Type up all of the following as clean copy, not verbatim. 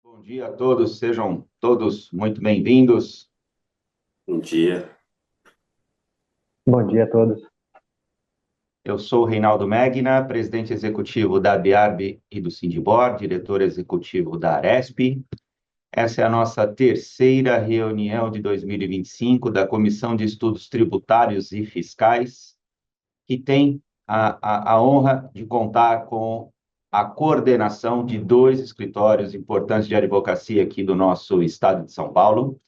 Bom dia a todos, sejam todos muito bem-vindos. Bom dia. Bom dia a todos. Eu sou o Reinaldo Megna, presidente executivo da BIARB e do Sindibor, diretor executivo da Aresp. Essa é a nossa terceira reunião de 2025 da Comissão de Estudos Tributários e Fiscais, que tem a honra de contar com a coordenação de dois escritórios importantes de advocacia aqui do nosso estado de São Paulo.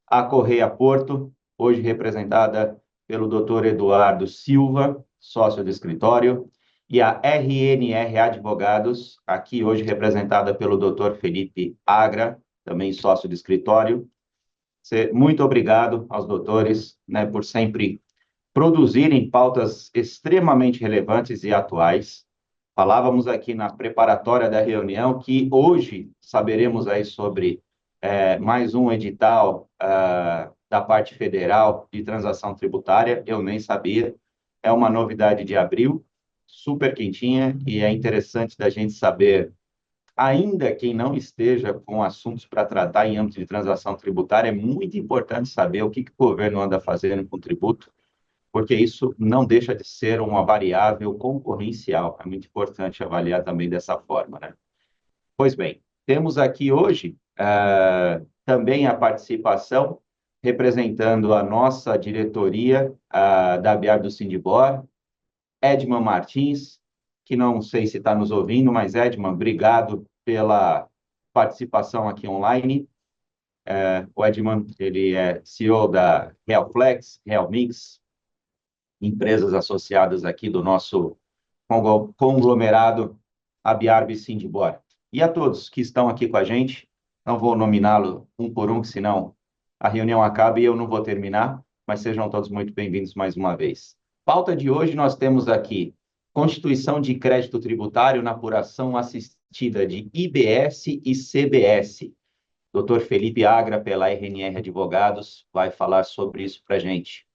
A Correia Porto, hoje representada pelo Dr. Eduardo Silva, sócio do escritório, e a RNR Advogados, aqui hoje representada pelo Dr. Felipe Agra, também sócio do escritório. Muito obrigado aos doutores, por sempre produzirem pautas extremamente relevantes e atuais. Falávamos aqui na preparatória da reunião que hoje saberemos aí sobre mais um edital da parte federal de transação tributária. Eu nem sabia, é uma novidade de abril, super quentinha, e é interessante da gente saber, ainda quem não esteja com assuntos para tratar em âmbito de transação tributária, é muito importante saber o que o governo anda fazendo com o tributo, porque isso não deixa de ser uma variável concorrencial. É muito importante avaliar também dessa forma, né? Pois bem, temos aqui hoje também a participação, representando a nossa diretoria da BIAR do Sindibor, Edman Martins, que não sei se está nos ouvindo, mas Edman, obrigado pela participação aqui online. O Edman, ele é CEO da Realflex, Realmix, empresas associadas aqui do nosso conglomerado, a BIARB Sindibor. E a todos que estão aqui com a gente, não vou nominá-lo um por um, que senão a reunião acaba e eu não vou terminar, mas sejam todos muito bem-vindos mais uma vez. Pauta de hoje, nós temos aqui Constituição de Crédito Tributário na apuração assistida de IBS e CBS. Dr. Felipe Agra, pela RNR Advogados, vai falar sobre isso para a gente.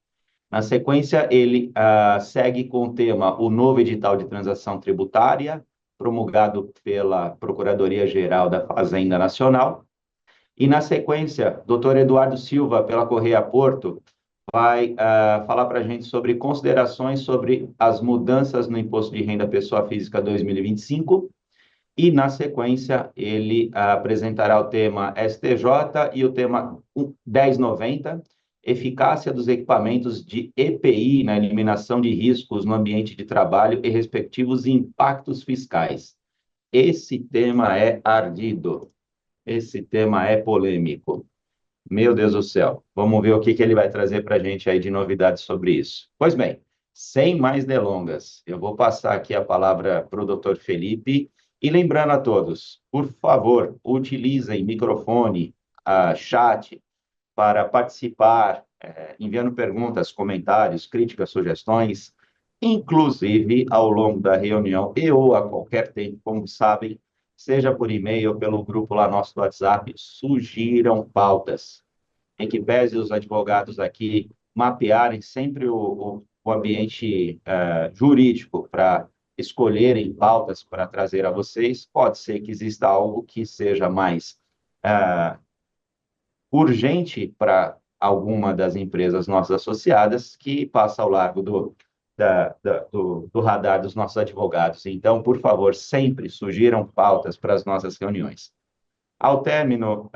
Na sequência, ele segue com o tema o novo edital de transação tributária, promulgado pela Procuradoria-Geral da Fazenda Nacional. E, na sequência, Dr. Eduardo Silva, pela Correia Porto, vai falar para a gente sobre considerações sobre as mudanças no Imposto de Renda Pessoa Física 2025. E, na sequência, ele apresentará o tema STJ e o tema 1090, eficácia dos equipamentos de EPI na eliminação de riscos no ambiente de trabalho e respectivos impactos fiscais. Esse tema é ardido, esse tema é polêmico. Meu Deus do céu, vamos ver o que ele vai trazer para a gente aí de novidades sobre isso. Pois bem, sem mais delongas, eu vou passar aqui a palavra para o Dr. Felipe, e lembrando a todos, por favor, utilizem microfone, chat, para participar, enviando perguntas, comentários, críticas, sugestões, inclusive ao longo da reunião e ou a qualquer tempo, como sabem, seja por e-mail ou pelo grupo lá nosso do WhatsApp, sugiram pautas. Em que pese os advogados aqui mapearem sempre o ambiente jurídico para escolherem pautas para trazer a vocês, pode ser que exista algo que seja mais urgente para alguma das empresas nossas associadas, que passa ao largo do radar dos nossos advogados. Então, por favor, sempre sugiram pautas para as nossas reuniões. Ao término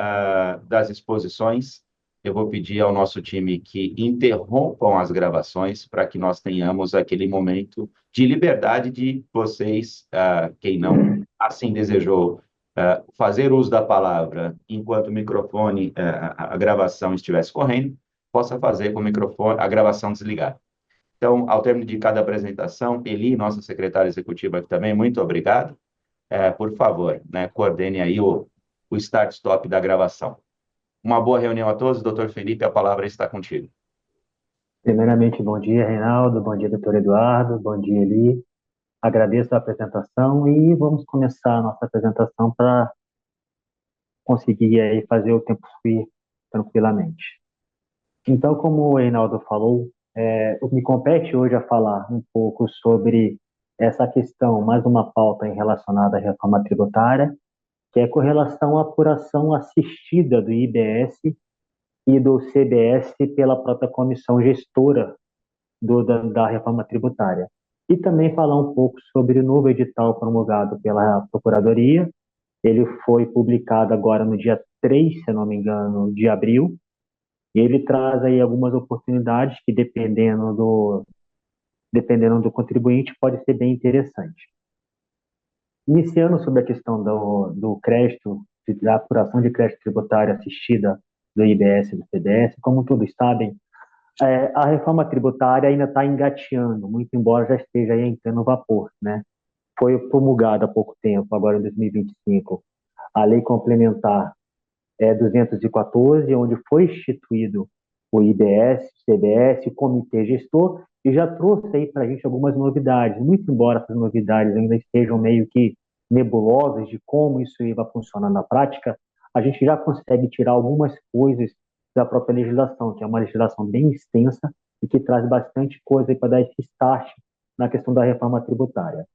das exposições, eu vou pedir ao nosso time que interrompam as gravações para que nós tenhamos aquele momento de liberdade de vocês, quem não assim desejou, fazer uso da palavra enquanto o microfone, a gravação estivesse correndo, possa fazer com o microfone, a gravação desligada. Então, ao término de cada apresentação, Eli, nossa secretária executiva aqui também, muito obrigado. Por favor, coordene aí o start-stop da gravação. Uma boa reunião a todos. Doutor Felipe, a palavra está contigo. Primeiramente, bom dia, Reinaldo, bom dia, doutor Eduardo, bom dia, Eli. Agradeço a apresentação e vamos começar a nossa apresentação para conseguir aí fazer o tempo fluir tranquilamente. Então, como o Reinaldo falou, me compete hoje a falar um pouco sobre essa questão, mais uma pauta relacionada à reforma tributária, que é com relação à apuração assistida do IBS e do CBS pela própria comissão gestora da reforma tributária. E também falar um pouco sobre o novo edital promulgado pela Procuradoria. Ele foi publicado agora no dia 3, se não me engano, de abril, e ele traz aí algumas oportunidades que, dependendo do contribuinte, pode ser bem interessante. Iniciando sobre a questão do crédito, da apuração de crédito tributário assistida do IBS e do CBS, como todos sabem, a reforma tributária ainda está engateando, muito embora já esteja aí entrando no vapor, né? Foi promulgada há pouco tempo, agora em 2025, a Lei Complementar 214, onde foi instituído o IBS, o CBS, o Comitê Gestor, e já trouxe aí para a gente algumas novidades, muito embora essas novidades ainda estejam meio que nebulosas de como isso vai funcionar na prática, a gente já consegue tirar algumas coisas da própria legislação, que é uma legislação bem extensa e que traz bastante coisa para dar esse start na questão da reforma tributária.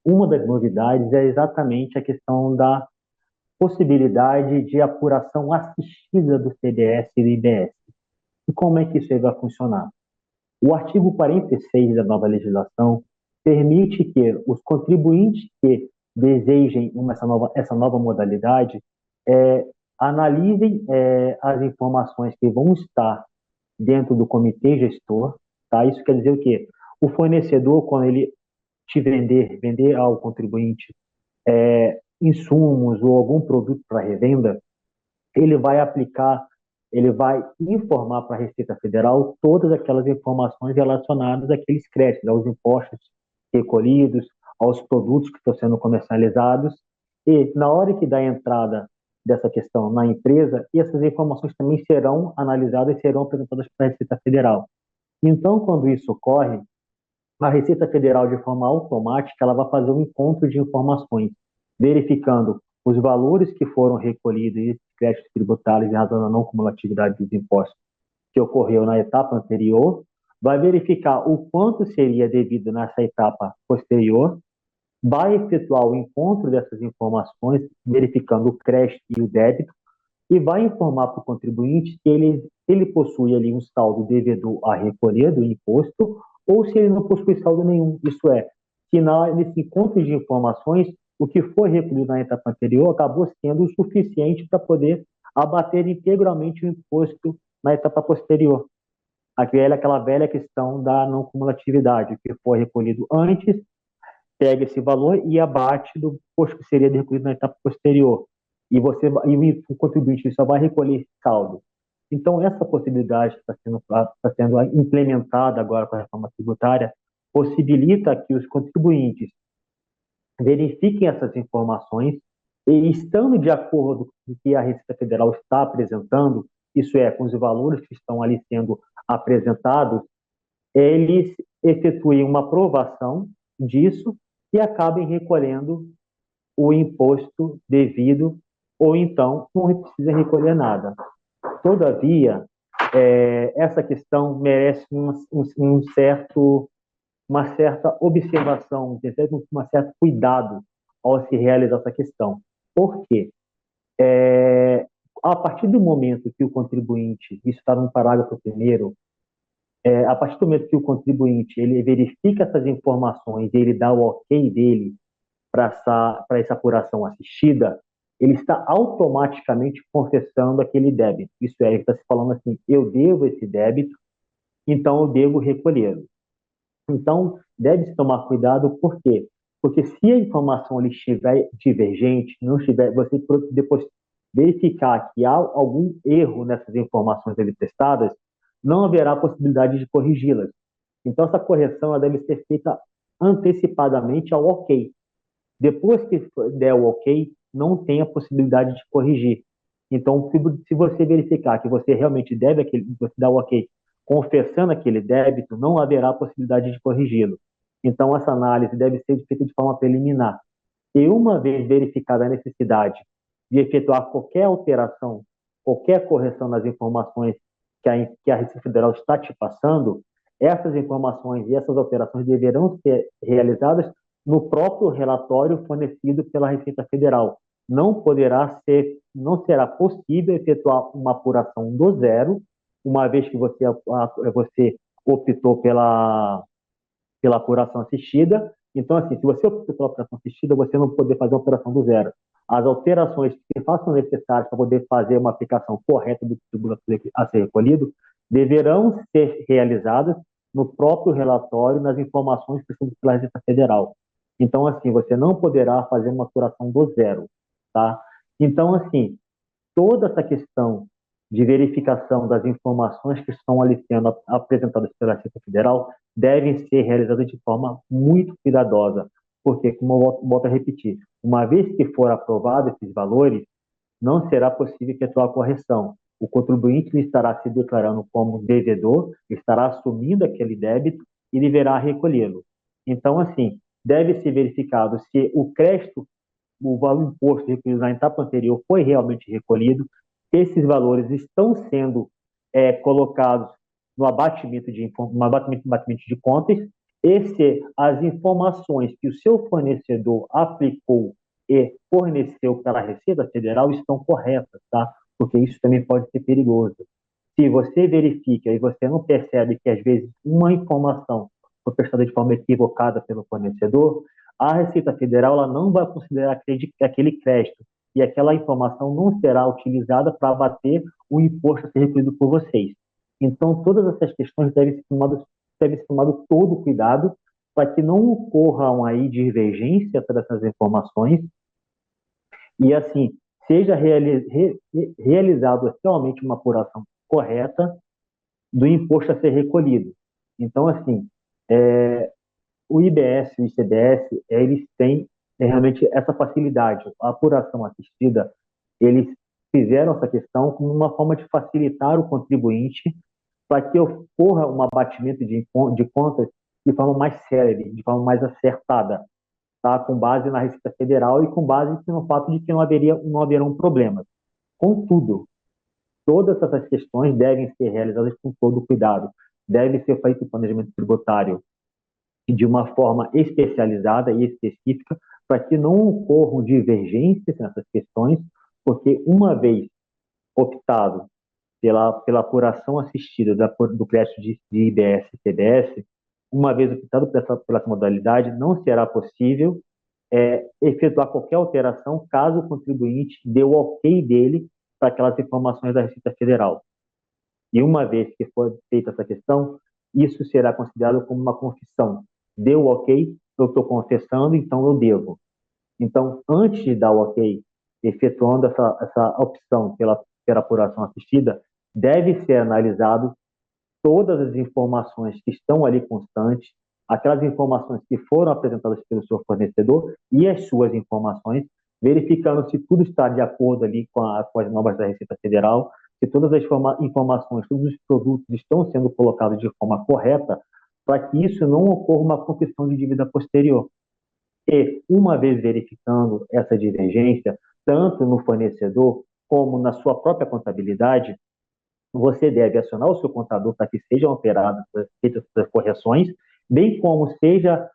Uma das novidades é exatamente a questão da possibilidade de apuração assistida do CBS e do IBS. E como é que isso aí vai funcionar? O artigo 46 da nova legislação permite que os contribuintes que desejem essa nova modalidade analisem as informações que vão estar dentro do comitê gestor. Tá? Isso quer dizer o quê? O fornecedor, quando ele te vender ao contribuinte insumos ou algum produto para revenda, ele vai informar para a Receita Federal todas aquelas informações relacionadas àqueles créditos, aos impostos recolhidos, aos produtos que estão sendo comercializados, e na hora que dá a entrada dessa questão na empresa, essas informações também serão analisadas e serão apresentadas para a Receita Federal. Então, quando isso ocorre, a Receita Federal, de forma automática, ela vai fazer um encontro de informações, verificando os valores que foram recolhidos e créditos tributários em razão da não cumulatividade dos impostos que ocorreu na etapa anterior, vai verificar o quanto seria devido nessa etapa posterior, vai efetuar o encontro dessas informações, verificando o crédito e o débito, e vai informar para o contribuinte que ele possui ali um saldo devedor a recolher do imposto, ou se ele não possui saldo nenhum. Isso é, que nesse encontro de informações, o que foi recolhido na etapa anterior acabou sendo o suficiente para poder abater integralmente o imposto na etapa posterior. Aquela velha questão da não cumulatividade, o que foi recolhido antes, pega esse valor e abate do imposto que seria recolhido na etapa posterior. E o contribuinte só vai recolher esse saldo. Então, essa possibilidade que está sendo implementada agora com a reforma tributária possibilita que os contribuintes verifiquem essas informações e, estando de acordo com o que a Receita Federal está apresentando, isso é, com os valores que estão ali sendo apresentados, eles efetuem uma aprovação disso e acabem recolhendo o imposto devido, ou então não precisa recolher nada. Todavia, essa questão merece uma certa observação, um certo cuidado ao se realizar essa questão. Por quê? A partir do momento que o contribuinte, isso está no parágrafo 1º, a partir do momento que o contribuinte ele verifica essas informações e ele dá o ok dele para essa apuração assistida, ele está automaticamente confessando aquele débito. Isso é, ele está se falando assim, eu devo esse débito, então eu devo recolhê-lo. Então, deve-se tomar cuidado, por quê? Porque se a informação ali estiver divergente, não estiver, você depois verificar que há algum erro nessas informações ali prestadas, não haverá possibilidade de corrigi-las. Então, essa correção ela deve ser feita antecipadamente ao ok. Depois que der o ok, não tem a possibilidade de corrigir. Então, se você verificar que você realmente deve você dá o ok confessando aquele débito, não haverá possibilidade de corrigi-lo. Então, essa análise deve ser feita de forma preliminar. E uma vez verificada a necessidade de efetuar qualquer alteração, qualquer correção nas informações que a Receita Federal está te passando, essas informações e essas alterações deverão ser realizadas no próprio relatório fornecido pela Receita Federal, não será possível efetuar uma apuração do zero, uma vez que você optou pela apuração assistida. Então, assim, se você optou pela apuração assistida, você não poder fazer a operação do zero. As alterações que se façam necessárias para poder fazer uma aplicação correta do tributo a ser recolhido deverão ser realizadas no próprio relatório, nas informações precisadas pela Receita Federal. Então, assim, você não poderá fazer uma apuração do zero, tá? Então, assim, toda essa questão de verificação das informações que estão ali sendo apresentadas pela Receita Federal devem ser realizadas de forma muito cuidadosa, porque, como eu volto a repetir, uma vez que for aprovado esses valores, não será possível efetuar a correção. O contribuinte estará se declarando como devedor, estará assumindo aquele débito e deverá recolhê-lo. Então, assim, deve ser verificado se o crédito, o valor imposto recolhido na etapa anterior foi realmente recolhido, esses valores estão sendo colocados no abatimento de contas, e se as informações que o seu fornecedor aplicou e forneceu pela Receita Federal estão corretas, tá? Porque isso também pode ser perigoso. Se você verifica e você não percebe que, às vezes, uma informação foi prestada de forma equivocada pelo fornecedor, a Receita Federal ela não vai considerar aquele crédito e aquela informação não será utilizada para abater o imposto a ser recolhido por vocês. Então, todas essas questões devem ser tomado todo o cuidado para que não ocorram aí divergência dessas informações e, assim, seja realizado realmente uma apuração correta do imposto a ser recolhido. Então, assim, o IBS e o ICBS, eles têm realmente essa facilidade. A apuração assistida, eles fizeram essa questão como uma forma de facilitar o contribuinte para que ocorra um abatimento de contas de forma mais célere, de forma mais acertada, tá? Com base na Receita Federal e com base no fato de que não haverão problemas. Contudo, todas essas questões devem ser realizadas com todo cuidado. Deve ser feito o planejamento tributário de uma forma especializada e específica para que não ocorram divergências nessas questões, porque uma vez optado pela apuração assistida do crédito de IBS e CBS, uma vez optado pela essa modalidade, não será possível efetuar qualquer alteração caso o contribuinte dê o ok dele para aquelas informações da Receita Federal. E uma vez que for feita essa questão, isso será considerado como uma confissão. Deu o ok, eu estou confessando, então eu devo. Então, antes de dar o ok, efetuando essa opção pela apuração assistida, deve ser analisado todas as informações que estão ali constantes, aquelas informações que foram apresentadas pelo seu fornecedor e as suas informações, verificando se tudo está de acordo ali com as normas da Receita Federal, se todas as informações, todos os produtos estão sendo colocados de forma correta, para que isso não ocorra uma confissão de dívida posterior. E, uma vez verificando essa divergência, tanto no fornecedor como na sua própria contabilidade, você deve acionar o seu contador para que sejam operadas, feitas as correções, bem como seja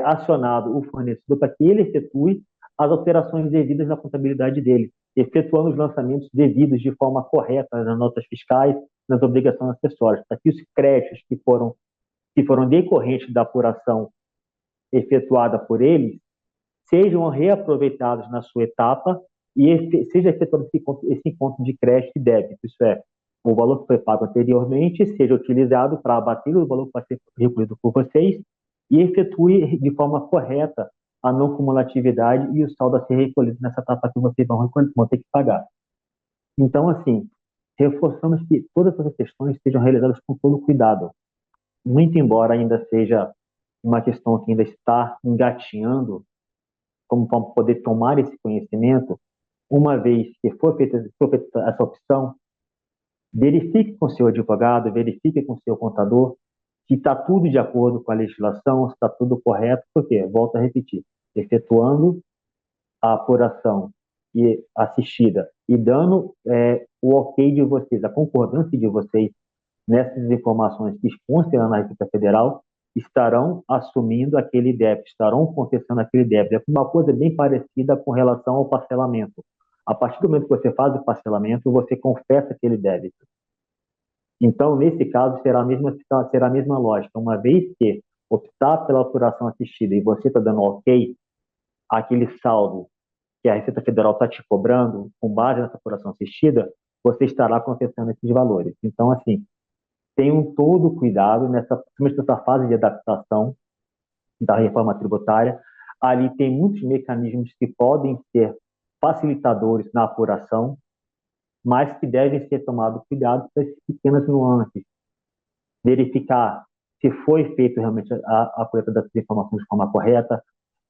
acionado o fornecedor para que ele efetue as alterações devidas na contabilidade dele, efetuando os lançamentos devidos de forma correta nas notas fiscais, nas obrigações acessórias, para que os créditos que foram decorrentes da apuração efetuada por eles sejam reaproveitados na sua etapa e seja efetuado esse encontro de crédito e débito, isso é, o valor que foi pago anteriormente seja utilizado para abater o valor que vai ser recolhido por vocês e efetue de forma correta a não cumulatividade e o saldo a ser recolhido nessa etapa que vocês vão ter que pagar. Então, assim, reforçamos que todas essas questões sejam realizadas com todo cuidado, muito embora ainda seja uma questão que ainda está engatinhando, como para poder tomar esse conhecimento, uma vez que for feita essa opção, verifique com seu advogado, verifique com seu contador se está tudo de acordo com a legislação, se está tudo correto, porque, volto a repetir, efetuando a apuração e assistida e dando o ok de vocês, a concordância de vocês nessas informações que constam na Receita Federal, estarão assumindo aquele débito, estarão confessando aquele débito. É uma coisa bem parecida com relação ao parcelamento. A partir do momento que você faz o parcelamento, você confessa aquele débito. Então, nesse caso, será a mesma lógica. Uma vez que optar pela apuração assistida e você está dando ok, aquele saldo que a Receita Federal está te cobrando, com base nessa apuração assistida, você estará confessando esses valores. Então, assim, tenham todo o cuidado principalmente nessa fase de adaptação da reforma tributária. Ali tem muitos mecanismos que podem ser facilitadores na apuração, mas que devem ser tomados cuidado com essas pequenas nuances. Verificar se foi feito realmente a coleta dessas informações de forma correta.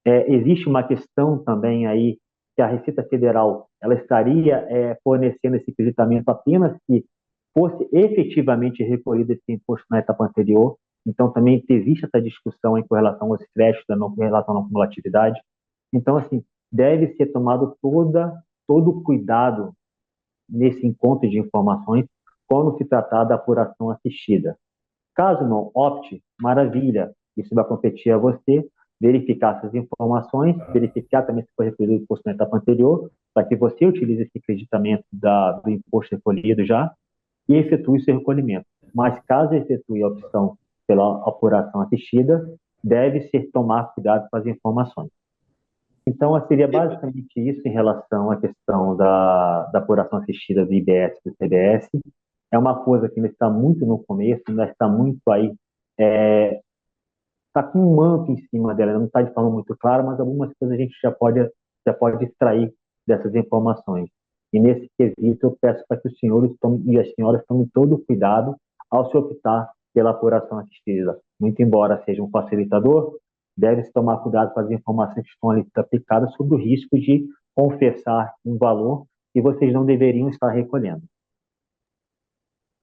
Existe uma questão também aí que a Receita Federal ela estaria fornecendo esse creditamento apenas se fosse efetivamente recolhido esse imposto na etapa anterior. Então, também existe essa discussão aí com relação aos créditos, com relação à não cumulatividade. Então, assim, deve ser tomado todo o cuidado nesse encontro de informações quando se tratar da apuração assistida. Caso não opte, maravilha, isso vai competir a você verificar essas informações, verificar também se foi recolhido o imposto na etapa anterior, para que você utilize esse creditamento do imposto recolhido já e efetue seu recolhimento. Mas caso efetue a opção pela apuração assistida, deve-se tomar cuidado com as informações. Então, seria basicamente isso em relação à questão da apuração assistida do IBS e do CBS. É uma coisa que ainda está muito no começo, ainda está muito aí, está com um manto em cima dela, não está de forma muito clara, mas algumas coisas a gente já pode extrair dessas informações. E nesse quesito, eu peço para que os senhores e as senhoras tomem todo o cuidado ao se optar pela apuração assistida. Muito embora seja um facilitador, deve-se tomar cuidado com as informações que estão ali aplicadas sobre o risco de confessar um valor que vocês não deveriam estar recolhendo.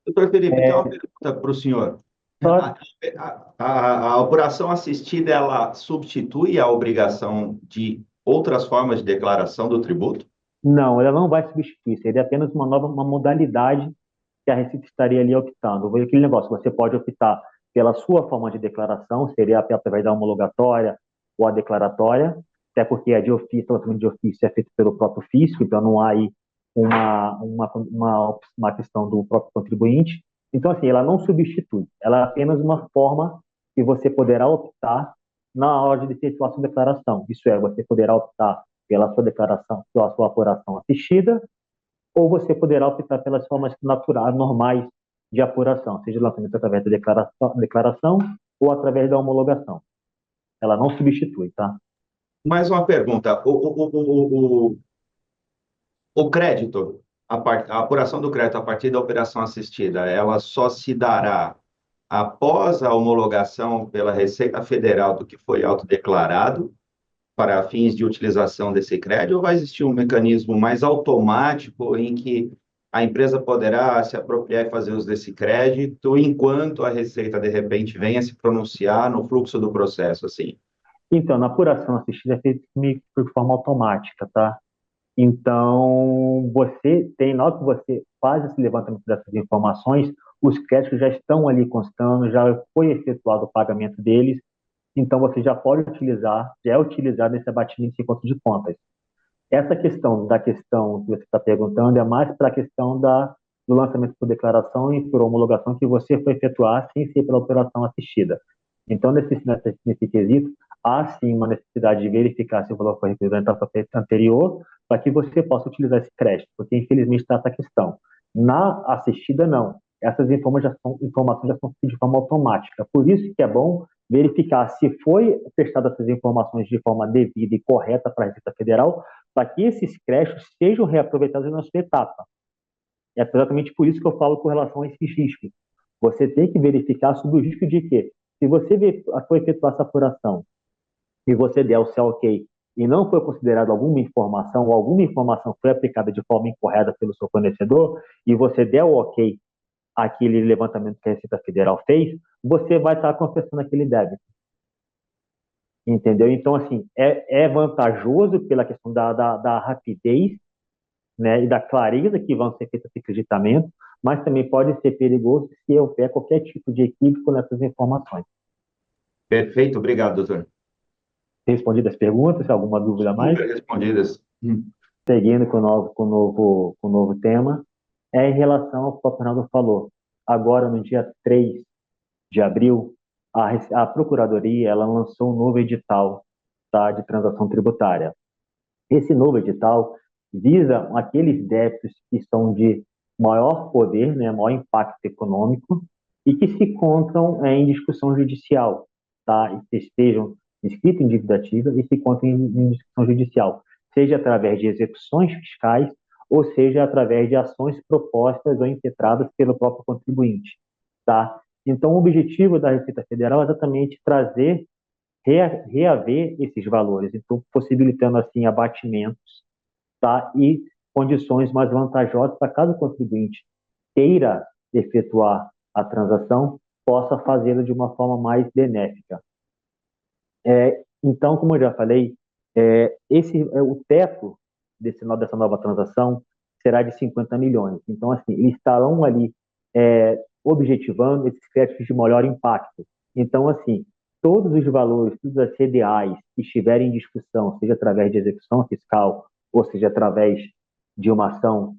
Doutor Felipe, tem uma pergunta para o senhor. A apuração assistida, ela substitui a obrigação de outras formas de declaração do tributo? Não, ela não vai substituir, seria apenas uma modalidade que a Receita estaria ali optando. Foi aquele negócio, você pode optar pela sua forma de declaração, seria através da homologatória ou a declaratória, até porque a de ofício, o tratamento de ofício é feito pelo próprio fisco, então não há aí uma questão do próprio contribuinte. Então, assim, ela não substitui, ela é apenas uma forma que você poderá optar na hora de efetuar sua declaração. Isso é, você poderá optar pela sua declaração, pela sua apuração assistida, ou você poderá optar pelas formas naturais, normais de apuração, seja o lançamento através da declaração ou através da homologação. Ela não substitui, tá? Mais uma pergunta. O crédito, a apuração do crédito a partir da operação assistida, ela só se dará após a homologação pela Receita Federal do que foi autodeclarado para fins de utilização desse crédito, ou vai existir um mecanismo mais automático em que a empresa poderá se apropriar e fazer uso desse crédito enquanto a Receita, de repente, venha se pronunciar no fluxo do processo, assim? Então, na apuração assistida é feito de forma automática, tá? Então, na hora que você faz esse levantamento dessas informações, os créditos já estão ali constando, já foi efetuado o pagamento deles, então você já pode utilizar, já é utilizado nesse abatimento de conta de contas. Essa questão que você está perguntando é mais para a questão do lançamento por declaração e por homologação que você foi efetuar sem ser pela operação assistida. Então, nesse quesito, há sim uma necessidade de verificar se o valor foi recolhido na etapa anterior para que você possa utilizar esse crédito, porque infelizmente está essa questão. Na assistida, não. Essas informações já são de forma automática. Por isso que é bom verificar se foi prestadas essas informações de forma devida e correta para a Receita Federal, para que esses créditos sejam reaproveitados na sua etapa. É exatamente por isso que eu falo com relação a esses riscos. Você tem que verificar sobre o risco de que, se você foi efetuar essa apuração e você der o seu ok e não foi considerado alguma informação, ou alguma informação foi aplicada de forma incorreta pelo seu fornecedor, e você der o ok àquele levantamento que a Receita Federal fez, você vai estar confessando aquele débito. Entendeu? Então, assim, é vantajoso pela questão da rapidez, né, e da clareza que vão ser feitos esse creditamento, mas também pode ser perigoso se houver qualquer tipo de equívoco nessas informações. Perfeito, obrigado, doutor. Respondidas as perguntas, alguma dúvida a mais? Super respondidas. Seguindo com o novo tema, é em relação ao que o Fernando falou. Agora, no dia 3 de abril, a Procuradoria ela lançou um novo edital, tá, de transação tributária. Esse novo edital visa aqueles débitos que são de maior poder, né, maior impacto econômico, e que se encontram em discussão judicial, tá? E que estejam inscritos em dívida ativa e se encontram em discussão judicial, seja através de execuções fiscais ou seja através de ações propostas ou impetradas pelo próprio contribuinte, tá? Então, o objetivo da Receita Federal é exatamente trazer, reaver esses valores, então possibilitando assim abatimentos, tá? E condições mais vantajosas para caso o contribuinte queira efetuar a transação, possa fazê-lo de uma forma mais benéfica. Então, como eu já falei, o teto dessa nova transação será de 50 milhões. Então, assim, eles estarão ali objetivando esses créditos de maior impacto. Então, assim, todos os valores, todas as CDAs que estiverem em discussão, seja através de execução fiscal ou seja através de uma ação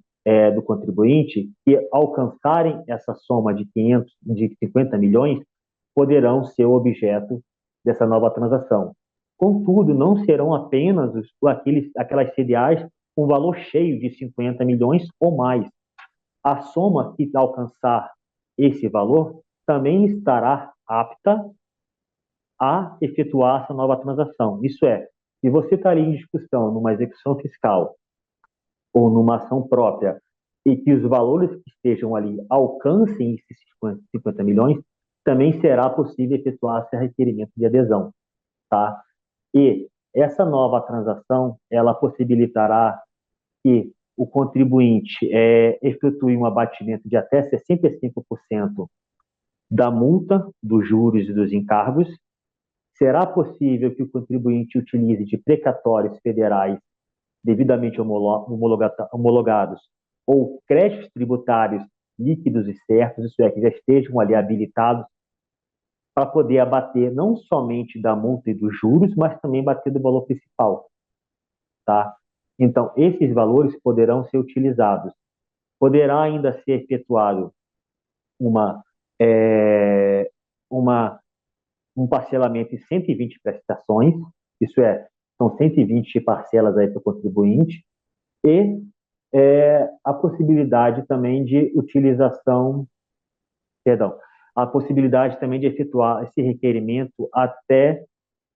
do contribuinte, que alcançarem essa soma de 50 milhões, poderão ser objeto dessa nova transação. Contudo, não serão apenas aquelas CDAs com valor cheio de 50 milhões ou mais. A soma que alcançar esse valor também estará apta a efetuar essa nova transação. Isso é, se você está ali em discussão numa execução fiscal ou numa ação própria e que os valores que estejam ali alcancem esses 50 milhões, também será possível efetuar esse requerimento de adesão, tá? E essa nova transação, ela possibilitará que o contribuinte efetue um abatimento de até 65% da multa, dos juros e dos encargos. Será possível que o contribuinte utilize de precatórios federais devidamente homologados ou créditos tributários líquidos e certos, isso é, que já estejam ali habilitados para poder abater não somente da multa e dos juros, mas também bater do valor principal, tá? Então, esses valores poderão ser utilizados. Poderá ainda ser efetuado uma, é, uma, um parcelamento em 120 prestações, isso é, são 120 parcelas aí para o contribuinte, e a possibilidade também de utilização, perdão, a possibilidade também de efetuar esse requerimento até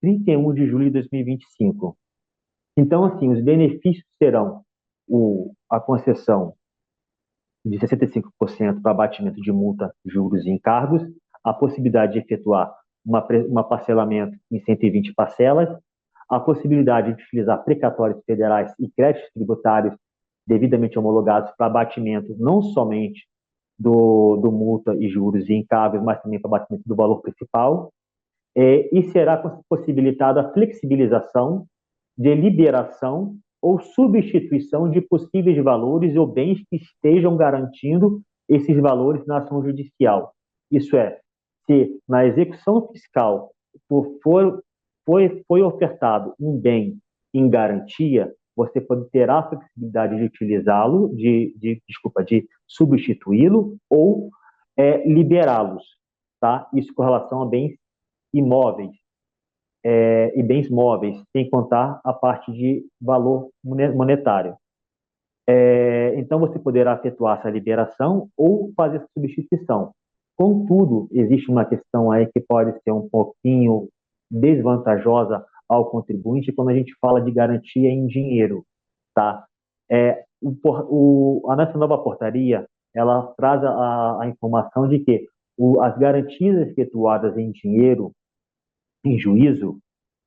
31 de julho de 2025. Então, assim, os benefícios serão a concessão de 65% para abatimento de multa, juros e encargos, a possibilidade de efetuar uma parcelamento em 120 parcelas, a possibilidade de utilizar precatórios federais e créditos tributários devidamente homologados para abatimento não somente do multa e juros e encargos, mas também para abatimento do valor principal, e será possibilitada a flexibilização de liberação ou substituição de possíveis valores ou bens que estejam garantindo esses valores na ação judicial. Isso é, se na execução fiscal foi ofertado um bem em garantia, você terá a flexibilidade de utilizá-lo, de substituí-lo ou liberá-los, tá? Isso com relação a bens imóveis e bens móveis, sem contar a parte de valor monetário. Então, você poderá efetuar essa liberação ou fazer essa substituição. Contudo, existe uma questão aí que pode ser um pouquinho desvantajosa ao contribuinte quando a gente fala de garantia em dinheiro, tá? A nossa nova portaria, ela traz a informação de que as garantias efetuadas em dinheiro, em juízo,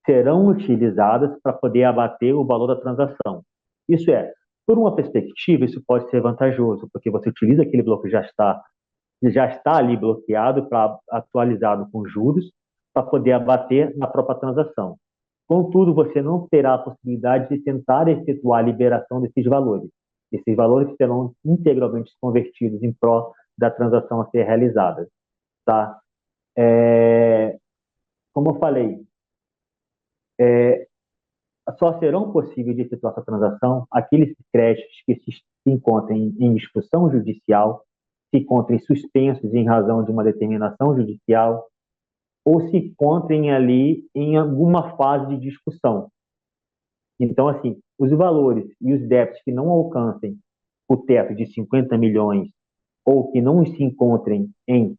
serão utilizadas para poder abater o valor da transação. Isso é, por uma perspectiva, isso pode ser vantajoso, porque você utiliza aquele bloco que já está ali bloqueado, atualizado com juros, para poder abater na própria transação. Contudo, você não terá a possibilidade de tentar efetuar a liberação desses valores. Esses valores serão integralmente convertidos em prol da transação a ser realizada, tá? como eu falei, só serão possíveis de efetuar essa transação aqueles créditos que se encontrem em discussão judicial, se encontrem suspensos em razão de uma determinação judicial, ou se encontrem ali em alguma fase de discussão. Então, assim, os valores e os débitos que não alcancem o teto de 50 milhões ou que não se encontrem em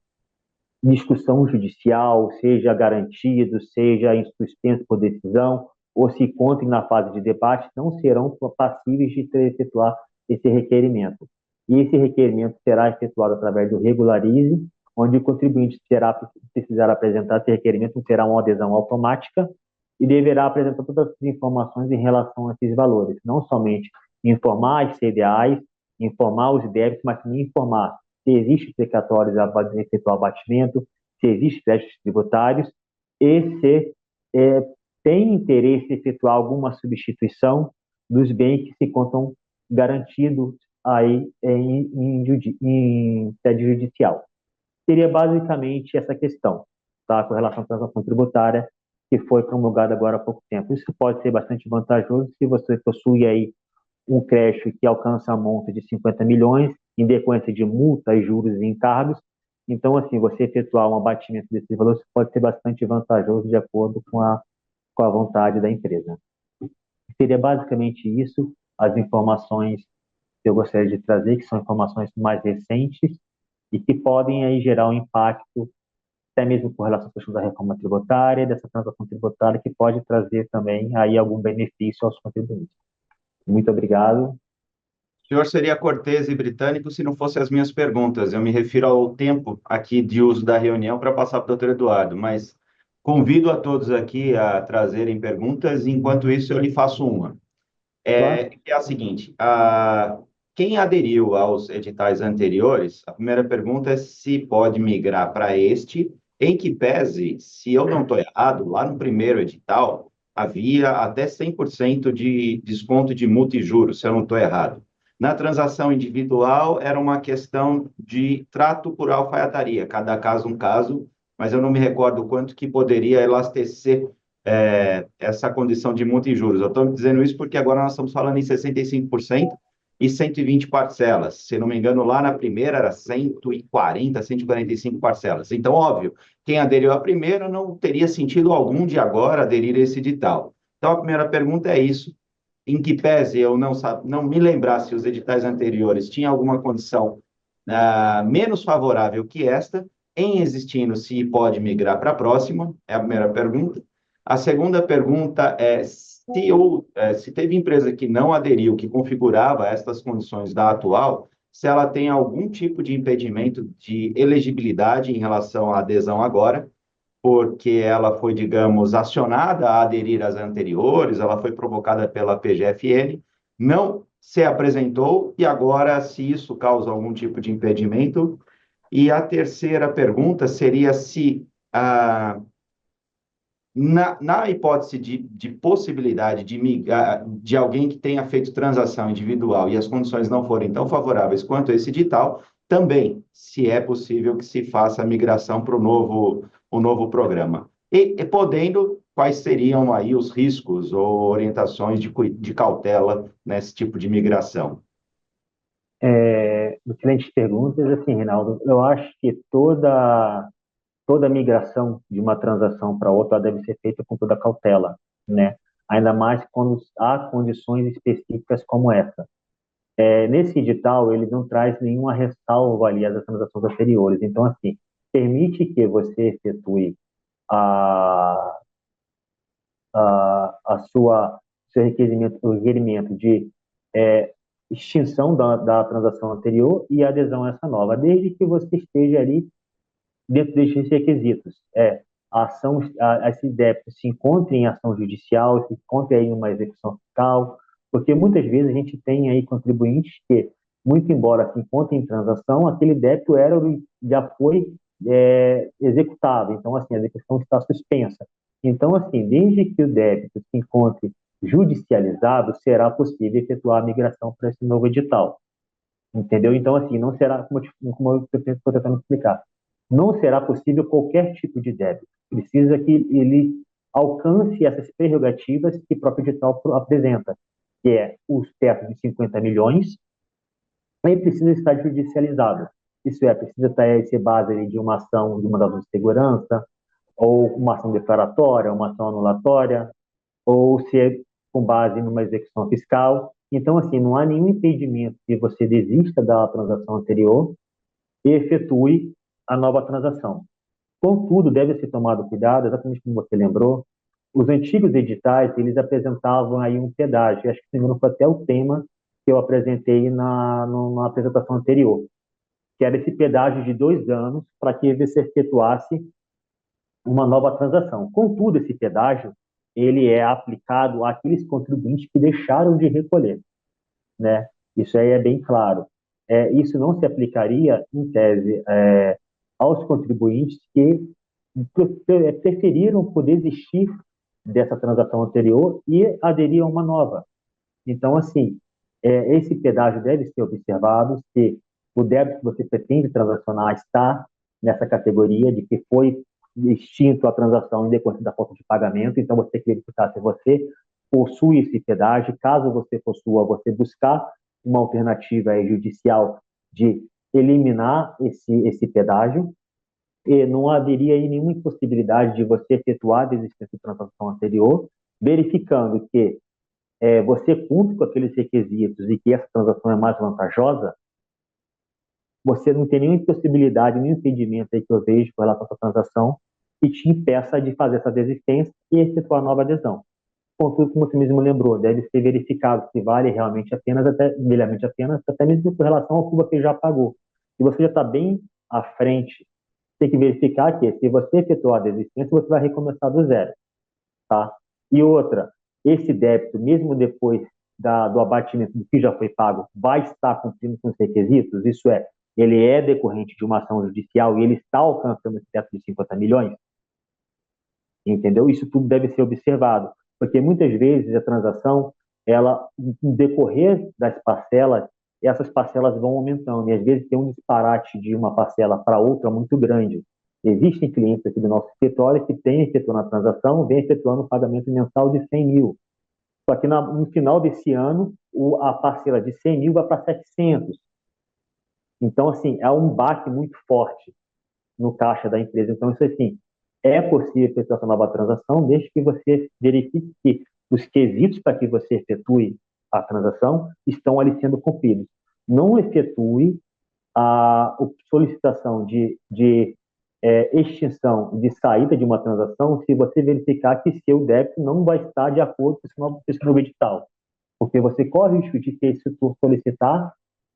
discussão judicial, seja garantido, seja em suspenso por decisão, ou se encontrem na fase de debate, não serão passíveis de efetuar esse requerimento. E esse requerimento será efetuado através do Regularize, onde o contribuinte precisará apresentar esse requerimento, terá uma adesão automática e deverá apresentar todas as informações em relação a esses valores, não somente informar as CDAs, informar os débitos, mas também informar se existem precatórios a efetuar abatimento, se existem créditos tributários e se tem interesse em efetuar alguma substituição dos bens que se contam garantidos aí em sede judicial. Seria basicamente essa questão, tá, com relação à transação tributária, que foi promulgada agora há pouco tempo. Isso pode ser bastante vantajoso se você possui aí um crédito que alcança a monta de 50 milhões, em decorrência de multas, juros e encargos. Então, assim, você efetuar um abatimento desses valores pode ser bastante vantajoso de acordo com a vontade da empresa. Seria basicamente isso, as informações que eu gostaria de trazer, que são informações mais recentes e que podem aí gerar um impacto, até mesmo com relação à questão da reforma tributária, dessa transação tributária, que pode trazer também aí algum benefício aos contribuintes. Muito obrigado. O senhor seria cortês e britânico se não fossem as minhas perguntas. Eu me refiro ao tempo aqui de uso da reunião para passar para o doutor Eduardo, mas convido a todos aqui a trazerem perguntas, e enquanto isso eu lhe faço uma. Claro. Que é a seguinte, quem aderiu aos editais anteriores, a primeira pergunta é se pode migrar para este, em que pese, se eu não estou errado, lá no primeiro edital havia até 100% de desconto de multa e juros, se eu não estou errado. Na transação individual, era uma questão de trato por alfaiataria, cada caso um caso, mas eu não me recordo quanto que poderia elastecer essa condição de multa e juros. Eu estou dizendo isso porque agora nós estamos falando em 65% e 120 parcelas. Se não me engano, lá na primeira era 140, 145 parcelas. Então, óbvio, quem aderiu à primeira não teria sentido algum de agora aderir a esse edital. Então, a primeira pergunta é isso. Em que pese eu não me lembrar se os editais anteriores tinham alguma condição menos favorável que esta, em existindo, se pode migrar para a próxima, é a primeira pergunta. A segunda pergunta é se teve empresa que não aderiu, que configurava estas condições da atual, se ela tem algum tipo de impedimento de elegibilidade em relação à adesão agora, porque ela foi, digamos, acionada a aderir às anteriores, ela foi provocada pela PGFN, não se apresentou, e agora, se isso causa algum tipo de impedimento. E a terceira pergunta seria se na hipótese de possibilidade de migrar, de alguém que tenha feito transação individual e as condições não forem tão favoráveis quanto esse edital, também, se é possível que se faça a migração para o novo programa. E podendo, quais seriam aí os riscos ou orientações de cautela nesse tipo de migração? Excelentes perguntas. Assim, Reinaldo, eu acho que toda migração de uma transação para outra deve ser feita com toda cautela, né? Ainda mais quando há condições específicas como essa. Nesse edital, ele não traz nenhuma ressalva ali às transações anteriores. Então, assim, permite que você efetue a, seu requerimento de extinção da transação anterior e adesão a essa nova, desde que você esteja ali dentro desses requisitos. Esse débito se encontre em ação judicial, se encontre aí em uma execução fiscal, porque muitas vezes a gente tem aí contribuintes que, muito embora se encontre em transação, aquele débito já foi executado, então assim, a execução está suspensa. Então, assim, desde que o débito se encontre judicializado, será possível efetuar a migração para esse novo edital. Entendeu? Então, assim, não será, como eu estou tentando explicar, não será possível qualquer tipo de débito. precisa que ele alcance essas prerrogativas que o próprio edital apresenta, que é os tetos de 50 milhões, e precisa estar judicializado. Isso é, precisa ser base de uma ação de mandado de segurança, ou uma ação declaratória, uma ação anulatória, ou se é com base numa execução fiscal. Então, assim, não há nenhum impedimento que você desista da transação anterior e efetue a nova transação. Contudo, deve ser tomado cuidado, exatamente como você lembrou, os antigos editais, eles apresentavam aí um pedágio, acho que se não me engano foi até o tema que eu apresentei na apresentação anterior, que era esse pedágio de 2 anos para que você efetuasse uma nova transação. Contudo, esse pedágio, ele é aplicado àqueles contribuintes que deixaram de recolher, né? Isso aí é bem claro. Isso não se aplicaria, em tese, aos contribuintes que preferiram poder desistir dessa transação anterior e aderir a uma nova. Então, assim, esse pedágio deve ser observado se o débito que você pretende transacionar está nessa categoria de que foi extinto a transação em decorrência da falta de pagamento, então você tem que verificar se você possui esse pedágio, caso você possua, você buscar uma alternativa judicial de eliminar esse pedágio, e não haveria aí nenhuma impossibilidade de você efetuar a desistência de transação anterior, verificando que você cumpre com aqueles requisitos e que essa transação é mais vantajosa, você não tem nenhuma impossibilidade, nenhum impedimento aí que eu vejo com relação a essa transação que te impeça de fazer essa desistência e efetuar a nova adesão. Contudo, como você mesmo lembrou, deve ser verificado se vale realmente apenas, até mesmo com relação ao que você já pagou. Se você já está bem à frente, tem que verificar que se você efetuar a desistência, você vai recomeçar do zero, tá? E outra, esse débito, mesmo depois do abatimento do que já foi pago, vai estar cumprindo com os requisitos? Isso é, ele é decorrente de uma ação judicial e ele está alcançando esse teto de 50 milhões? Entendeu? Isso tudo deve ser observado, porque muitas vezes a transação, ela, no decorrer das parcelas, essas parcelas vão aumentando, e às vezes tem um disparate de uma parcela para outra muito grande. Existem clientes aqui do nosso escritório que têm efetuando a transação, vem efetuando um pagamento mensal de 100 mil. Só que no final desse ano, a parcela de 100 mil vai para 700. Então, assim, é um baque muito forte no caixa da empresa. Então, isso assim, é possível efetuar essa nova transação, desde que você verifique que os quesitos para que você efetue a transação estão ali sendo cumpridos. Não efetue a solicitação de extinção de saída de uma transação se você verificar que seu débito não vai estar de acordo com esse novo edital. Porque você corre o risco de ter se solicitar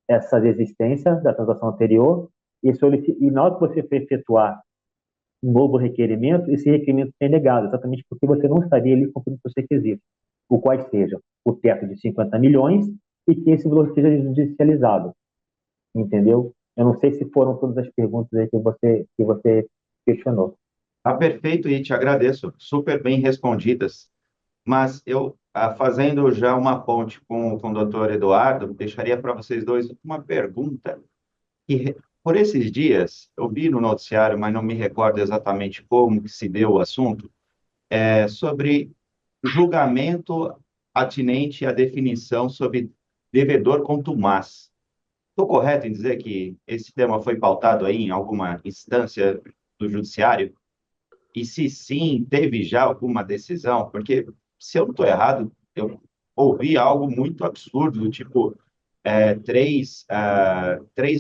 essa desistência da transação anterior e na hora que você for efetuar um novo requerimento, esse requerimento é negado, exatamente porque você não estaria ali cumprindo os requisitos, o quais sejam o teto de 50 milhões e que esse valor seja judicializado, entendeu? Eu não sei se foram todas as perguntas aí que você questionou. Tá perfeito e te agradeço, super bem respondidas. Mas eu, fazendo já uma ponte com o doutor Eduardo, deixaria para vocês dois uma pergunta. Por esses dias, eu vi no noticiário, mas não me recordo exatamente como que se deu o assunto, sobre julgamento atinente à definição sobre devedor contumaz. Estou correto em dizer que esse tema foi pautado aí em alguma instância do judiciário? E se sim, teve já alguma decisão? Porque, se eu não estou errado, eu ouvi algo muito absurdo, do tipo, 3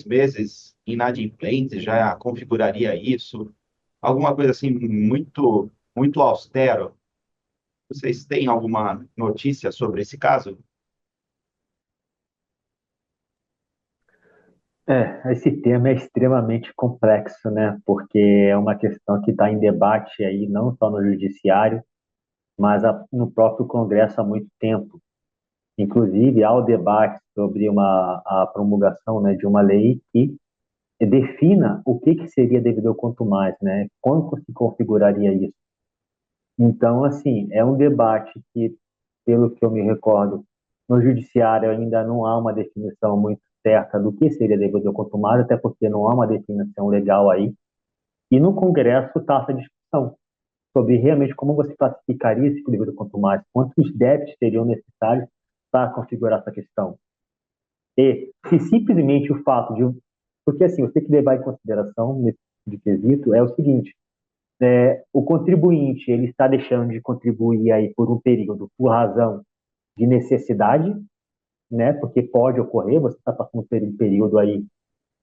meses inadimplentes já configuraria isso, alguma coisa assim muito, muito austero. Vocês têm alguma notícia sobre esse caso? Esse tema é extremamente complexo, né? Porque é uma questão que está em debate aí, não só no judiciário, mas no próprio Congresso há muito tempo. Inclusive, há o debate sobre a promulgação, né, de uma lei que defina o que seria devedor quanto mais, né? Quando se configuraria isso? Então, assim, é um debate que, pelo que eu me recordo, no judiciário ainda não há uma definição muito certa do que seria devedor quanto mais, até porque não há uma definição legal aí. E no Congresso está essa discussão. sobre realmente como você classificaria esse devedor quanto mais, quantos débitos seriam necessários para configurar essa questão. E se simplesmente o fato de... Porque, assim, você tem que levar em consideração, nesse tipo de quesito, é o seguinte, o contribuinte, ele está deixando de contribuir aí por um período, por razão de necessidade, né? Porque pode ocorrer, você está passando por um período aí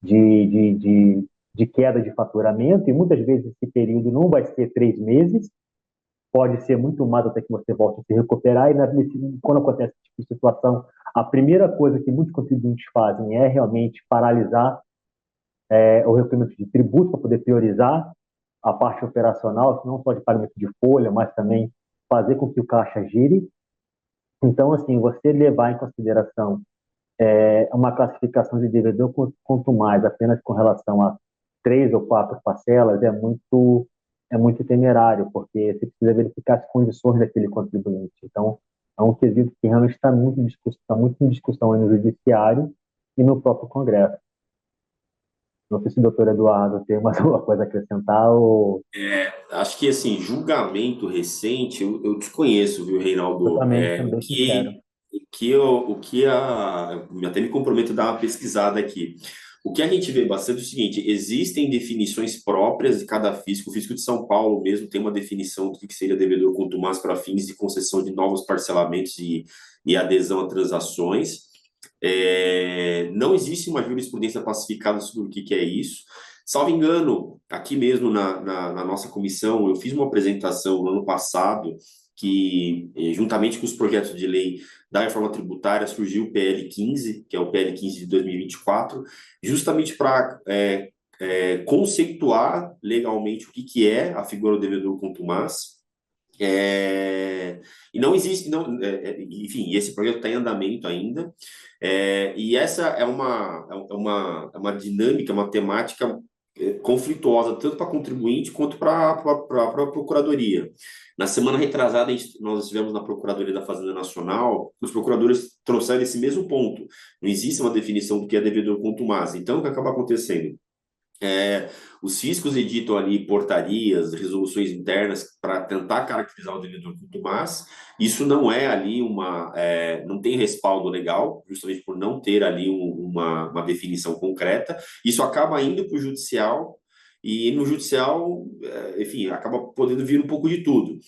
de queda de faturamento, e muitas vezes esse período não vai ser 3 meses, pode ser muito mais até que você volte a se recuperar, e quando acontece esse tipo de situação, a primeira coisa que muitos contribuintes fazem é realmente paralisar o recolhimento de tributo para poder priorizar a parte operacional, não só de pagamento de folha, mas também fazer com que o caixa gire. Então, assim, você levar em consideração uma classificação de devedor quanto mais apenas com relação a 3 ou 4 parcelas é muito temerário, porque você precisa verificar as condições daquele contribuinte. Então, é um quesito que realmente está muito em discussão aí no Judiciário e no próprio Congresso. Não sei se o doutor Eduardo tem mais alguma coisa a acrescentar ou... Acho que, assim, julgamento recente, eu desconheço, viu, Eu Reinaldo? também, também sincero. Até me comprometo a dar uma pesquisada aqui. O que a gente vê bastante é o seguinte: existem definições próprias de cada fisco. O fisco de São Paulo mesmo tem uma definição do que seria devedor contumaz para fins de concessão de novos parcelamentos e adesão a transações. Não existe uma jurisprudência pacificada sobre o que é isso. Salvo engano, aqui mesmo na nossa comissão, eu fiz uma apresentação no ano passado que, juntamente com os projetos de lei da reforma tributária, surgiu o PL 15, que é o PL 15 de 2024, justamente para conceituar legalmente o que é a figura do devedor contumaz. E não existe, não, enfim, esse projeto está em andamento ainda, e essa é uma dinâmica, uma temática conflituosa, tanto para contribuinte quanto para a Procuradoria. Na semana retrasada, nós estivemos na Procuradoria da Fazenda Nacional, os procuradores trouxeram esse mesmo ponto. Não existe uma definição do que é devedor contumaz. Então, o que acaba acontecendo? Os fiscos editam ali portarias, resoluções internas para tentar caracterizar o devedor contumaz. Isso não é ali não tem respaldo legal, justamente por não ter ali uma definição concreta. Isso acaba indo para o judicial, e no judicial, enfim, acaba podendo vir um pouco de tudo.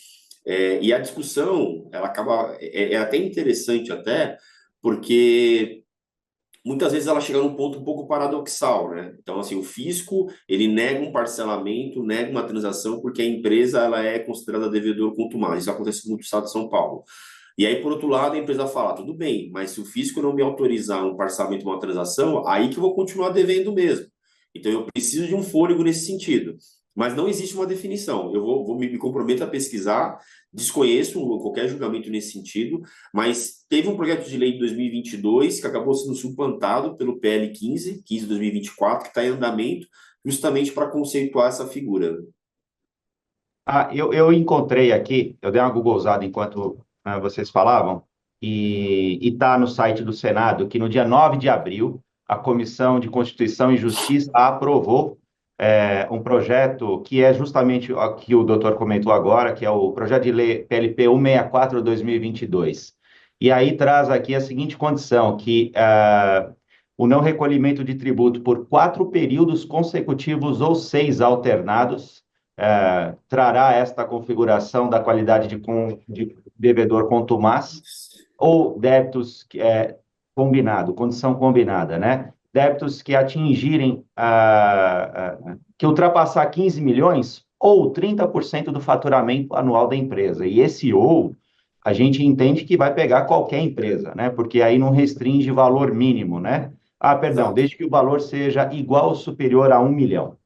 E a discussão, ela acaba, é até interessante até, porque muitas vezes ela chega num ponto um pouco paradoxal, né? Então, assim, o fisco, ele nega um parcelamento, nega uma transação, porque a empresa, ela é considerada devedor contumaz. Isso acontece muito no estado de São Paulo. E aí, por outro lado, a empresa fala, tudo bem, mas se o fisco não me autorizar um parcelamento, uma transação, aí que eu vou continuar devendo mesmo. Então, eu preciso de um fôlego nesse sentido. Mas não existe uma definição. Eu me comprometo a pesquisar, desconheço qualquer julgamento nesse sentido, mas teve um projeto de lei de 2022 que acabou sendo suplantado pelo PL 15 de 2024, que está em andamento, justamente para conceituar essa figura. Eu encontrei aqui, eu dei uma googolzada enquanto vocês falavam, e está no site do Senado que no dia 9 de abril, a Comissão de Constituição e Justiça aprovou um projeto que é justamente o que o doutor comentou agora, que é o projeto de lei PLP 164/2022. E aí traz aqui a seguinte condição, que o não recolhimento de tributo por 4 períodos consecutivos ou 6 alternados trará esta configuração da qualidade de devedor contumaz ou débitos condição combinada, né? Débitos que atingirem, que ultrapassar 15 milhões ou 30% do faturamento anual da empresa. E esse ou, a gente entende que vai pegar qualquer empresa, né? Porque aí não restringe valor mínimo, né? Perdão, Exato. desde que o valor seja igual ou superior a 1 milhão,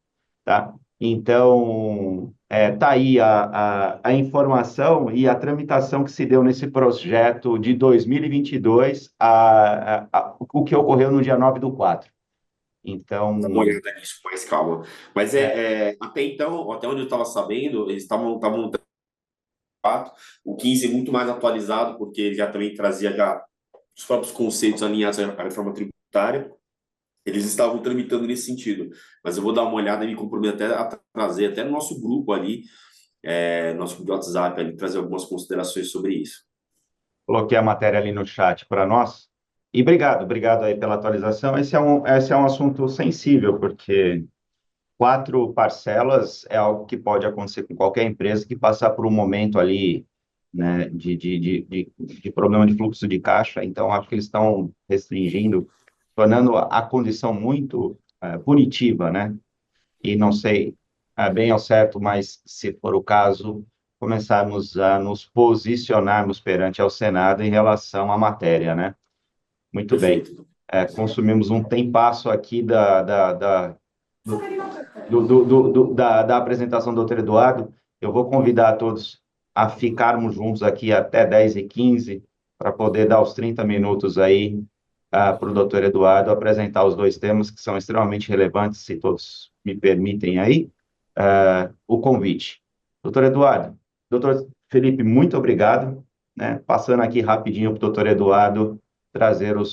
tá? Então, tá aí a informação e a tramitação que se deu nesse projeto de 2022, o que ocorreu no dia 9/4. Então, Dá uma olhada nisso com mais calma. Mas até então, até onde eu estava sabendo, eles estavam o 15 muito mais atualizado, porque ele já também trazia já os próprios conceitos alinhados à reforma tributária. Eles estavam tramitando nesse sentido. Mas eu vou dar uma olhada e me comprometo até a trazer, até no nosso grupo ali, nosso grupo de WhatsApp, ali, trazer algumas considerações sobre isso. Coloquei a matéria ali no chat para nós. E obrigado aí pela atualização. Esse é um assunto sensível, porque 4 parcelas é algo que pode acontecer com qualquer empresa que passar por um momento ali, né, de problema de fluxo de caixa. Então, acho que eles estão restringindo, tornando a condição muito punitiva, né? E não sei bem ao certo, mas se for o caso, começarmos a nos posicionarmos perante ao Senado em relação à matéria, né? Muito bem. Perfeito. Consumimos um tempasso aqui da apresentação do doutor Eduardo. Eu vou convidar a todos a ficarmos juntos aqui até 10h15 para poder dar os 30 minutos aí para o doutor Eduardo apresentar os 2 temas que são extremamente relevantes, se todos me permitem aí, o convite. Doutor Eduardo, doutor Felipe, muito obrigado, né? Passando aqui rapidinho para o doutor Eduardo trazer o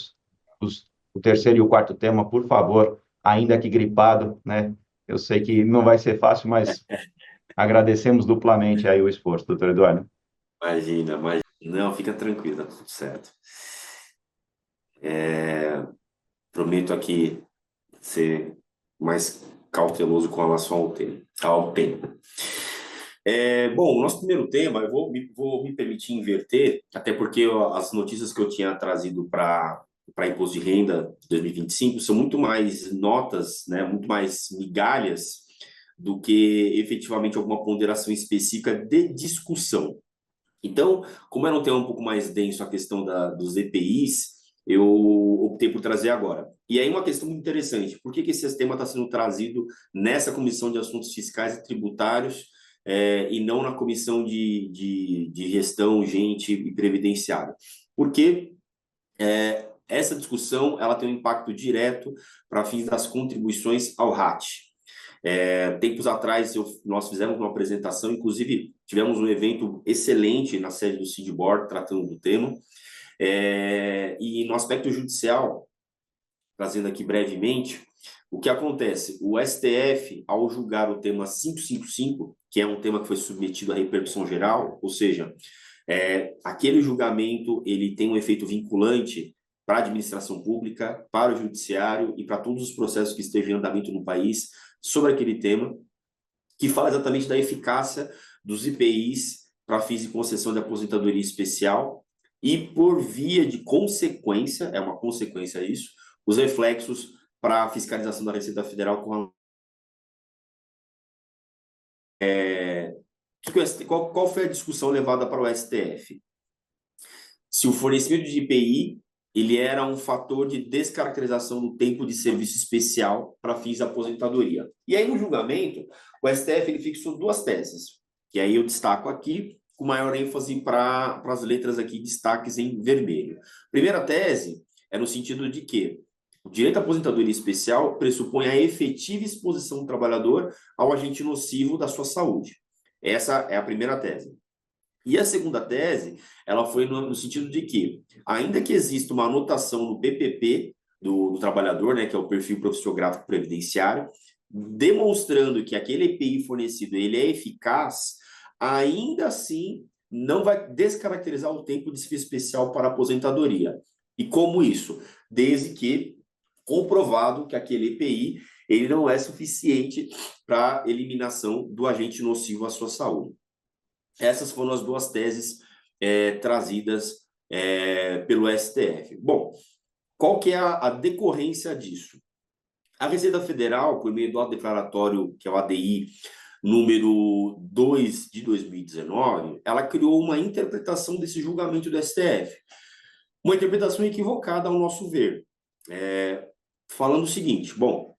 terceiro e o quarto tema, por favor, ainda que gripado, né? Eu sei que não vai ser fácil, mas agradecemos duplamente aí o esforço, doutor Eduardo. Imagina. Não, fica tranquilo, tá tudo certo. Prometo aqui ser mais cauteloso com relação ao tema. Bom, o nosso primeiro tema, eu vou me permitir inverter, até porque as notícias que eu tinha trazido para imposto de renda de 2025 são muito mais notas, né, muito mais migalhas do que efetivamente alguma ponderação específica de discussão. Então, como era um tema um pouco mais denso a questão dos EPIs, eu optei por trazer agora. E aí uma questão muito interessante, por que esse tema está sendo trazido nessa Comissão de Assuntos Fiscais e Tributários e não na Comissão de Gestão, Gente e Previdenciária? Porque essa discussão ela tem um impacto direto para fins das contribuições ao RAT. Tempos atrás, nós fizemos uma apresentação, inclusive tivemos um evento excelente na sede do Cindboard, tratando do tema. E no aspecto judicial, trazendo aqui brevemente, o que acontece? O STF, ao julgar o tema 555, que é um tema que foi submetido à repercussão geral, ou seja, aquele julgamento ele tem um efeito vinculante para a administração pública, para o judiciário e para todos os processos que estejam em andamento no país sobre aquele tema, que fala exatamente da eficácia dos IPIs para fins de concessão de aposentadoria especial e, por via de consequência, é uma consequência isso, os reflexos para a fiscalização da Receita Federal com qual foi a discussão levada para o STF? Se o fornecimento de IPI ele era um fator de descaracterização do tempo de serviço especial para fins de aposentadoria. E aí, no julgamento, o STF ele fixou 2 teses, que aí eu destaco aqui, com maior ênfase para as letras aqui, destaques em vermelho. Primeira tese é no sentido de que o direito à aposentadoria especial pressupõe a efetiva exposição do trabalhador ao agente nocivo da sua saúde. Essa é a primeira tese. E a segunda tese, ela foi no sentido de que, ainda que exista uma anotação no PPP do trabalhador, né, que é o perfil profissiográfico previdenciário, demonstrando que aquele EPI fornecido ele é eficaz, ainda assim não vai descaracterizar o tempo de serviço especial para aposentadoria. E como isso? Desde que comprovado que aquele EPI ele não é suficiente para eliminação do agente nocivo à sua saúde. Essas foram as 2 teses trazidas pelo STF. Bom, qual que é a decorrência disso? A Receita Federal, por meio do ato declaratório, que é o ADI número 2 de 2019, ela criou uma interpretação desse julgamento do STF. Uma interpretação equivocada, ao nosso ver. Falando o seguinte, bom,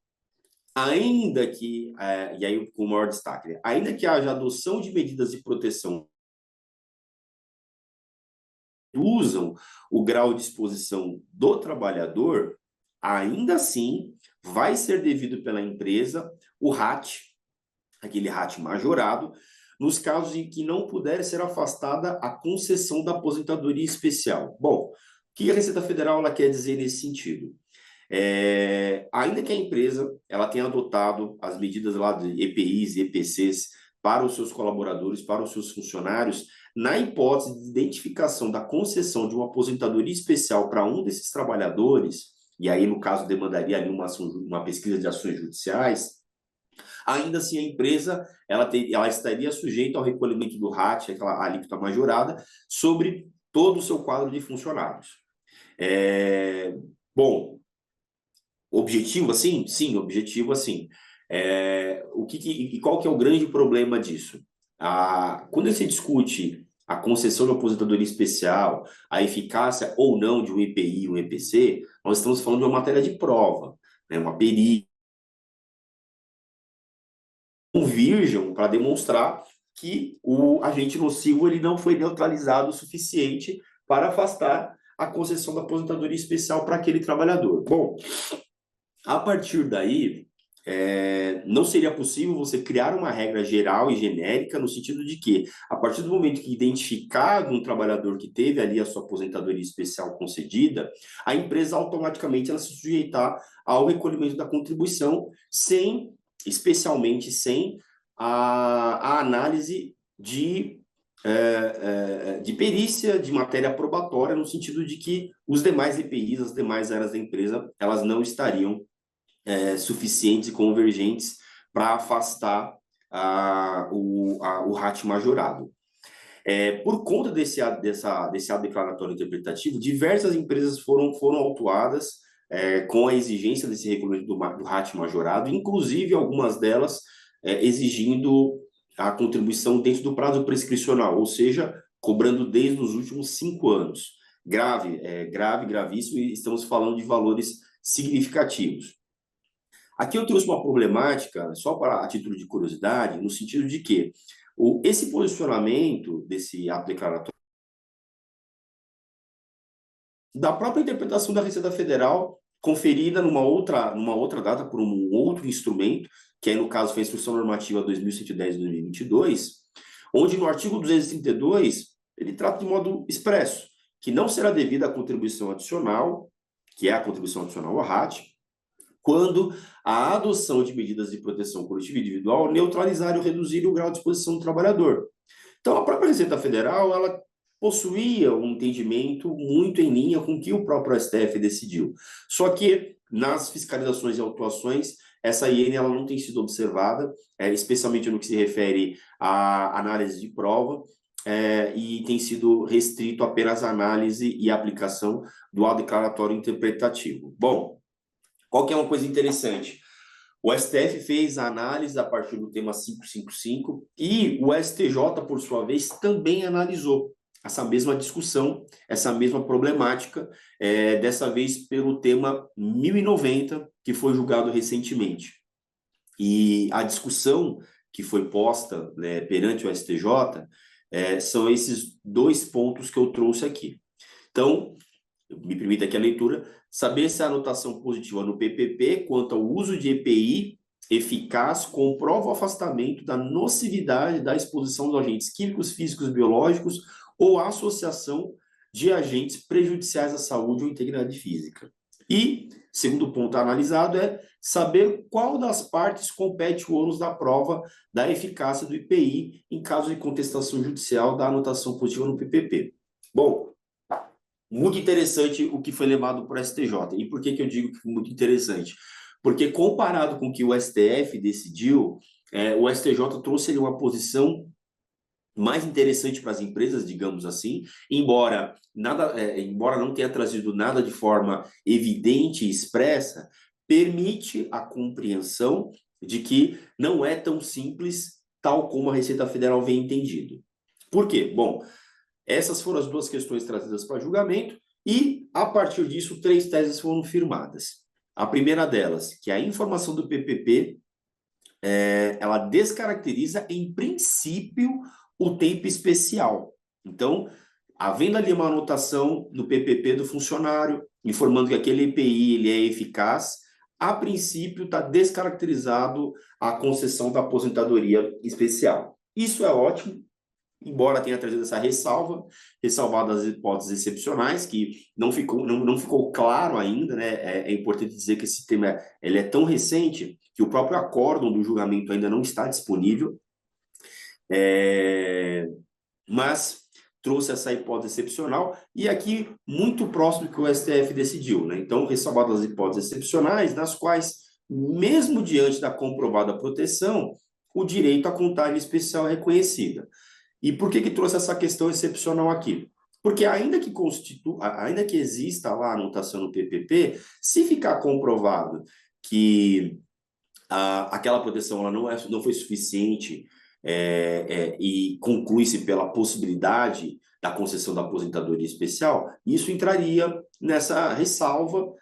ainda que, e aí com o maior destaque, né? Ainda que haja adoção de medidas de proteção que reduzam o grau de exposição do trabalhador, ainda assim vai ser devido pela empresa o RAT, aquele RAT majorado, nos casos em que não puder ser afastada a concessão da aposentadoria especial. Bom, o que a Receita Federal ela quer dizer nesse sentido? Ainda que a empresa ela tenha adotado as medidas lá de EPIs e EPCs para os seus colaboradores, para os seus funcionários, na hipótese de identificação da concessão de uma aposentadoria especial para um desses trabalhadores, e aí, no caso, demandaria ali uma pesquisa de ações judiciais, ainda assim a empresa ela estaria sujeita ao recolhimento do RAT, aquela alíquota majorada, sobre todo o seu quadro de funcionários. Bom, objetivo assim? Sim, objetivo assim. E qual que é o grande problema disso? Quando se discute a concessão de aposentadoria especial, a eficácia ou não de um EPI, um EPC, nós estamos falando de uma matéria de prova, né, uma perícia, virgem para demonstrar que o agente nocivo ele não foi neutralizado o suficiente para afastar a concessão da aposentadoria especial para aquele trabalhador. Bom, a partir daí, não seria possível você criar uma regra geral e genérica no sentido de que, a partir do momento que identificado um trabalhador que teve ali a sua aposentadoria especial concedida, a empresa automaticamente ela se sujeitar ao recolhimento da contribuição, especialmente sem a análise de perícia, de matéria probatória, no sentido de que os demais EPIs, as demais áreas da empresa, elas não estariam suficientes e convergentes para afastar o RAT majorado. Por conta desse ato declaratório interpretativo, diversas empresas foram autuadas com a exigência desse recolhimento do RAT majorado, inclusive algumas delas exigindo a contribuição dentro do prazo prescricional, ou seja, cobrando desde os últimos 5 anos. Gravíssimo, e estamos falando de valores significativos. Aqui eu trouxe uma problemática, só a título de curiosidade, no sentido de que esse posicionamento desse ato declaratório da própria interpretação da Receita Federal, conferida numa outra data por um outro instrumento, que aí, no caso, foi a Instrução Normativa 2110/2022, onde no artigo 232, ele trata de modo expresso que não será devida a contribuição adicional, que é a contribuição adicional ao RAT, quando a adoção de medidas de proteção coletiva e individual neutralizar ou reduzir o grau de exposição do trabalhador. Então, a própria Receita Federal, ela possuía um entendimento muito em linha com o que o próprio STF decidiu. Só que, nas fiscalizações e autuações, essa IN ela não tem sido observada, especialmente no que se refere à análise de prova, e tem sido restrito apenas à análise e aplicação do ato declaratório interpretativo. Bom, qual que é uma coisa interessante? O STF fez a análise a partir do tema 555 e o STJ, por sua vez, também analisou essa mesma discussão, essa mesma problemática, dessa vez pelo tema 1090, que foi julgado recentemente. E a discussão que foi posta, né, perante o STJ são esses 2 pontos que eu trouxe aqui. Então, me permita aqui a leitura, saber se a anotação positiva no PPP quanto ao uso de EPI eficaz comprova o afastamento da nocividade da exposição dos agentes químicos, físicos, biológicos ou a associação de agentes prejudiciais à saúde ou integridade física. E, segundo ponto analisado, é saber qual das partes compete o ônus da prova da eficácia do IPI em caso de contestação judicial da anotação positiva no PPP. Bom, muito interessante o que foi levado por STJ. E por que eu digo que foi muito interessante? Porque comparado com o que o STF decidiu, o STJ trouxe ali uma posição mais interessante para as empresas, digamos assim, embora não tenha trazido nada de forma evidente e expressa, permite a compreensão de que não é tão simples, tal como a Receita Federal vem entendido. Por quê? Bom, essas foram as 2 questões trazidas para julgamento e, a partir disso, 3 teses foram firmadas. A primeira delas, que a informação do PPP, ela descaracteriza, em princípio, o tempo especial. Então, havendo ali uma anotação no PPP do funcionário, informando que aquele EPI ele é eficaz, a princípio está descaracterizado a concessão da aposentadoria especial. Isso é ótimo, embora tenha trazido essa ressalvada as hipóteses excepcionais, que não ficou claro ainda, né? É importante dizer que esse tema ele é tão recente que o próprio acórdão do julgamento ainda não está disponível. Mas trouxe essa hipótese excepcional, e aqui muito próximo do que o STF decidiu, né? Então, ressalvadas as hipóteses excepcionais, nas quais, mesmo diante da comprovada proteção, o direito à contagem especial é reconhecida. E por que trouxe essa questão excepcional aqui? Porque ainda que exista lá a anotação no PPP, se ficar comprovado que aquela proteção ela não foi suficiente e conclui-se pela possibilidade da concessão da aposentadoria especial, isso entraria nessa ressalva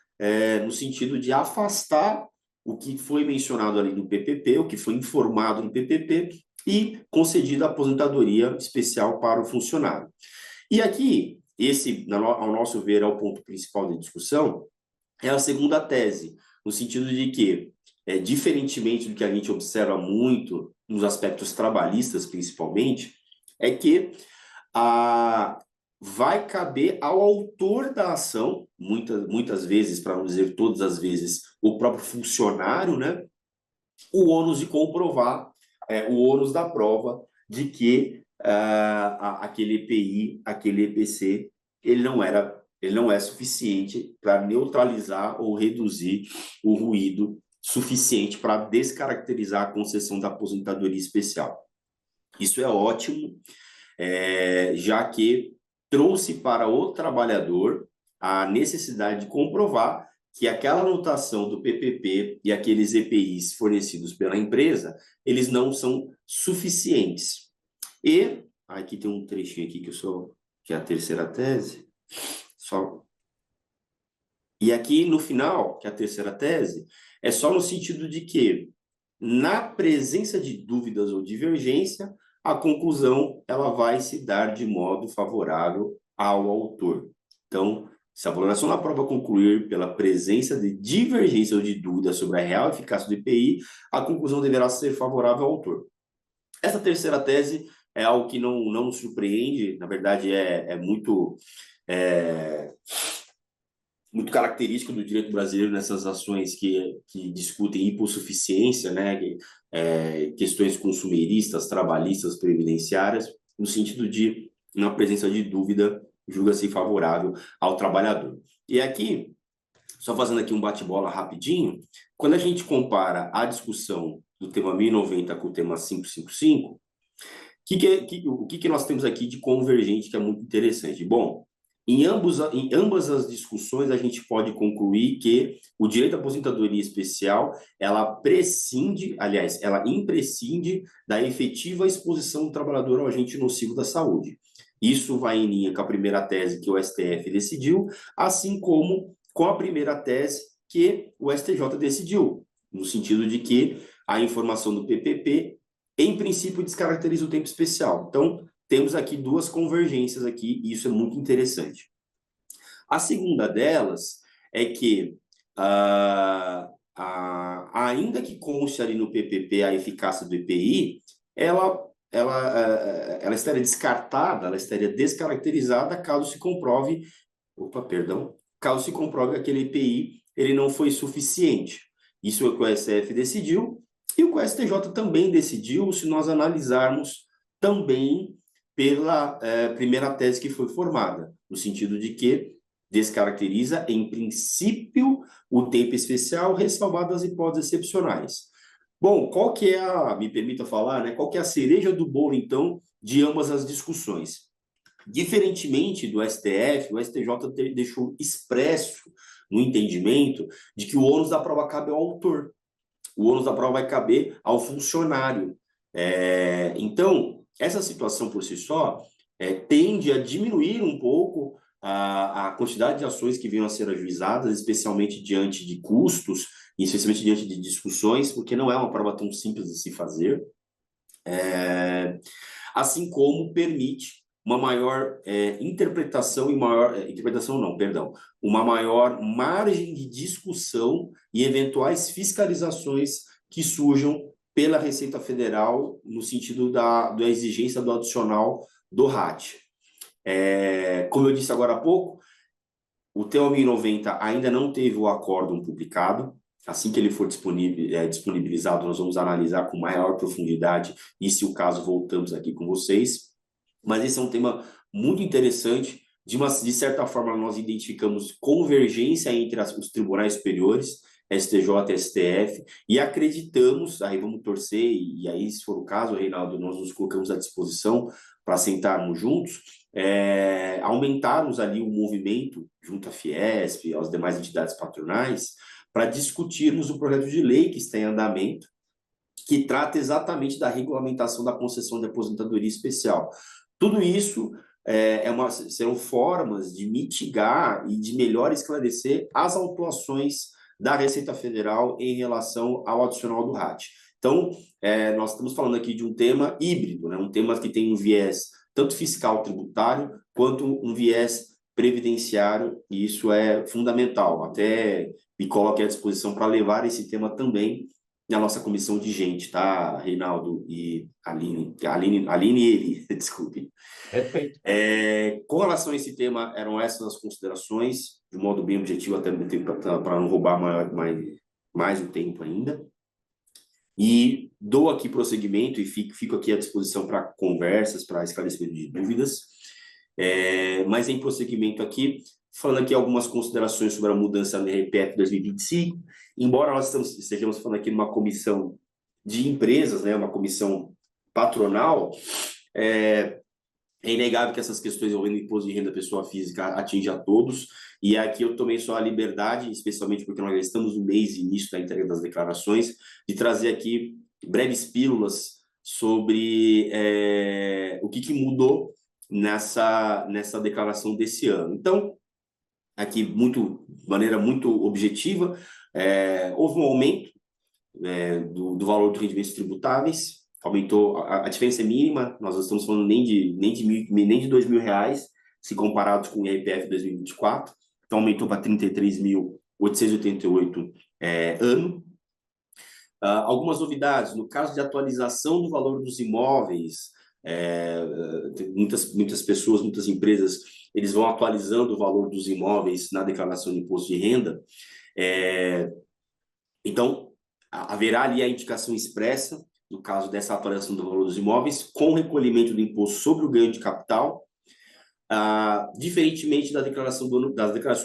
no sentido de afastar o que foi mencionado ali no PPP, o que foi informado no PPP, e concedida a aposentadoria especial para o funcionário. E aqui, esse, ao nosso ver, é o ponto principal da discussão, é a segunda tese, no sentido de que, diferentemente do que a gente observa muito nos aspectos trabalhistas, principalmente, é que vai caber ao autor da ação, muitas vezes, para não dizer todas as vezes, o próprio funcionário, né, o ônus de comprovar, o ônus da prova de que aquele EPI, aquele EPC, ele não é suficiente para neutralizar ou reduzir o ruído suficiente para descaracterizar a concessão da aposentadoria especial. Isso é ótimo, já que trouxe para o trabalhador a necessidade de comprovar que aquela anotação do PPP e aqueles EPIs fornecidos pela empresa, eles não são suficientes. E aqui tem um trechinho aqui que é a terceira tese. E aqui no final, que é a terceira tese, é só no sentido de que, na presença de dúvidas ou divergência, a conclusão ela vai se dar de modo favorável ao autor. Então, se a valoração da prova concluir pela presença de divergência ou de dúvida sobre a real eficácia do IPI, a conclusão deverá ser favorável ao autor. Essa terceira tese é algo que não nos surpreende, na verdade muito característico do direito brasileiro nessas ações que discutem hipossuficiência, né, questões consumeristas, trabalhistas, previdenciárias, no sentido de, na presença de dúvida, julga-se favorável ao trabalhador. E aqui, só fazendo aqui um bate-bola rapidinho, quando a gente compara a discussão do tema 1090 com o tema 555, o que nós temos aqui de convergente que é muito interessante? Bom, em ambas as discussões, a gente pode concluir que o direito à aposentadoria especial, ela imprescinde da efetiva exposição do trabalhador ao agente nocivo da saúde. Isso vai em linha com a primeira tese que o STF decidiu, assim como com a primeira tese que o STJ decidiu, no sentido de que a informação do PPP, em princípio, descaracteriza o tempo especial. Então, temos aqui duas convergências aqui, e isso é muito interessante. A segunda delas é que, ainda que conste ali no PPP a eficácia do EPI, ela estaria descartada, ela estaria descaracterizada caso se comprove que aquele EPI ele não foi suficiente. Isso é o que o STF decidiu, e o que o STJ também decidiu, se nós analisarmos também pela primeira tese que foi formada, no sentido de que descaracteriza, em princípio, o tempo especial, ressalvadas as hipóteses excepcionais. Bom, qual que é me permita falar, né? Qual que é a cereja do bolo, então, de ambas as discussões? Diferentemente do STF, o STJ deixou expresso no entendimento de que o ônus da prova cabe ao autor. O ônus da prova vai caber ao funcionário. Então, essa situação por si só tende a diminuir um pouco a quantidade de ações que venham a ser ajuizadas, especialmente diante de custos, e especialmente diante de discussões, porque não é uma prova tão simples de se fazer, assim como permite uma maior uma maior margem de discussão e eventuais fiscalizações que surjam pela Receita Federal no sentido da exigência do adicional do RAT. Como eu disse agora há pouco, o tema 1090 ainda não teve o acórdão publicado, Assim que ele for disponibilizado, nós vamos analisar com maior profundidade e, se o caso, voltamos aqui com vocês. Mas esse é um tema muito interessante. De certa forma, nós identificamos convergência entre os tribunais superiores, STJ e STF, e acreditamos, aí vamos torcer, e aí, se for o caso, Reinaldo, nós nos colocamos à disposição para sentarmos juntos, aumentarmos ali o movimento junto à Fiesp, às demais entidades patronais, para discutirmos o projeto de lei que está em andamento, que trata exatamente da regulamentação da concessão de aposentadoria especial. Tudo isso serão formas de mitigar e de melhor esclarecer as autuações da Receita Federal em relação ao adicional do RAT. Então, nós estamos falando aqui de um tema híbrido, né? Um tema que tem um viés tanto fiscal tributário, quanto um viés previdenciário, e isso é fundamental. Até me coloque à disposição para levar esse tema também na nossa comissão de gente, tá, Reinaldo e Aline e Eli, desculpe. Perfeito. Com relação a esse tema, eram essas as considerações, de modo bem objetivo, até para não roubar mais o tempo ainda. E dou aqui prosseguimento e fico aqui à disposição para conversas, para esclarecimento de dúvidas. Mas em prosseguimento aqui, falando aqui algumas considerações sobre a mudança no RPF 2025, embora nós estejamos falando aqui numa comissão de empresas, né, uma comissão patronal, é inegável que essas questões envolvendo imposto de renda da pessoa física atingem a todos, e aqui eu tomei só a liberdade, especialmente porque nós já estamos no mês de início da entrega das declarações, de trazer aqui breves pílulas sobre o que mudou nessa declaração desse ano. Então, aqui, de maneira muito objetiva, houve um aumento do valor dos rendimentos tributáveis, aumentou, a diferença é mínima, nós não estamos falando nem de R$2.000, se comparados com o IRPF 2024, então aumentou para 33.888 ano. Algumas novidades, no caso de atualização do valor dos imóveis, muitas pessoas, muitas empresas, eles vão atualizando o valor dos imóveis na declaração de imposto de renda. Então, haverá ali a indicação expressa, no caso dessa atualização do valor dos imóveis, com recolhimento do imposto sobre o ganho de capital. Diferentemente das declarações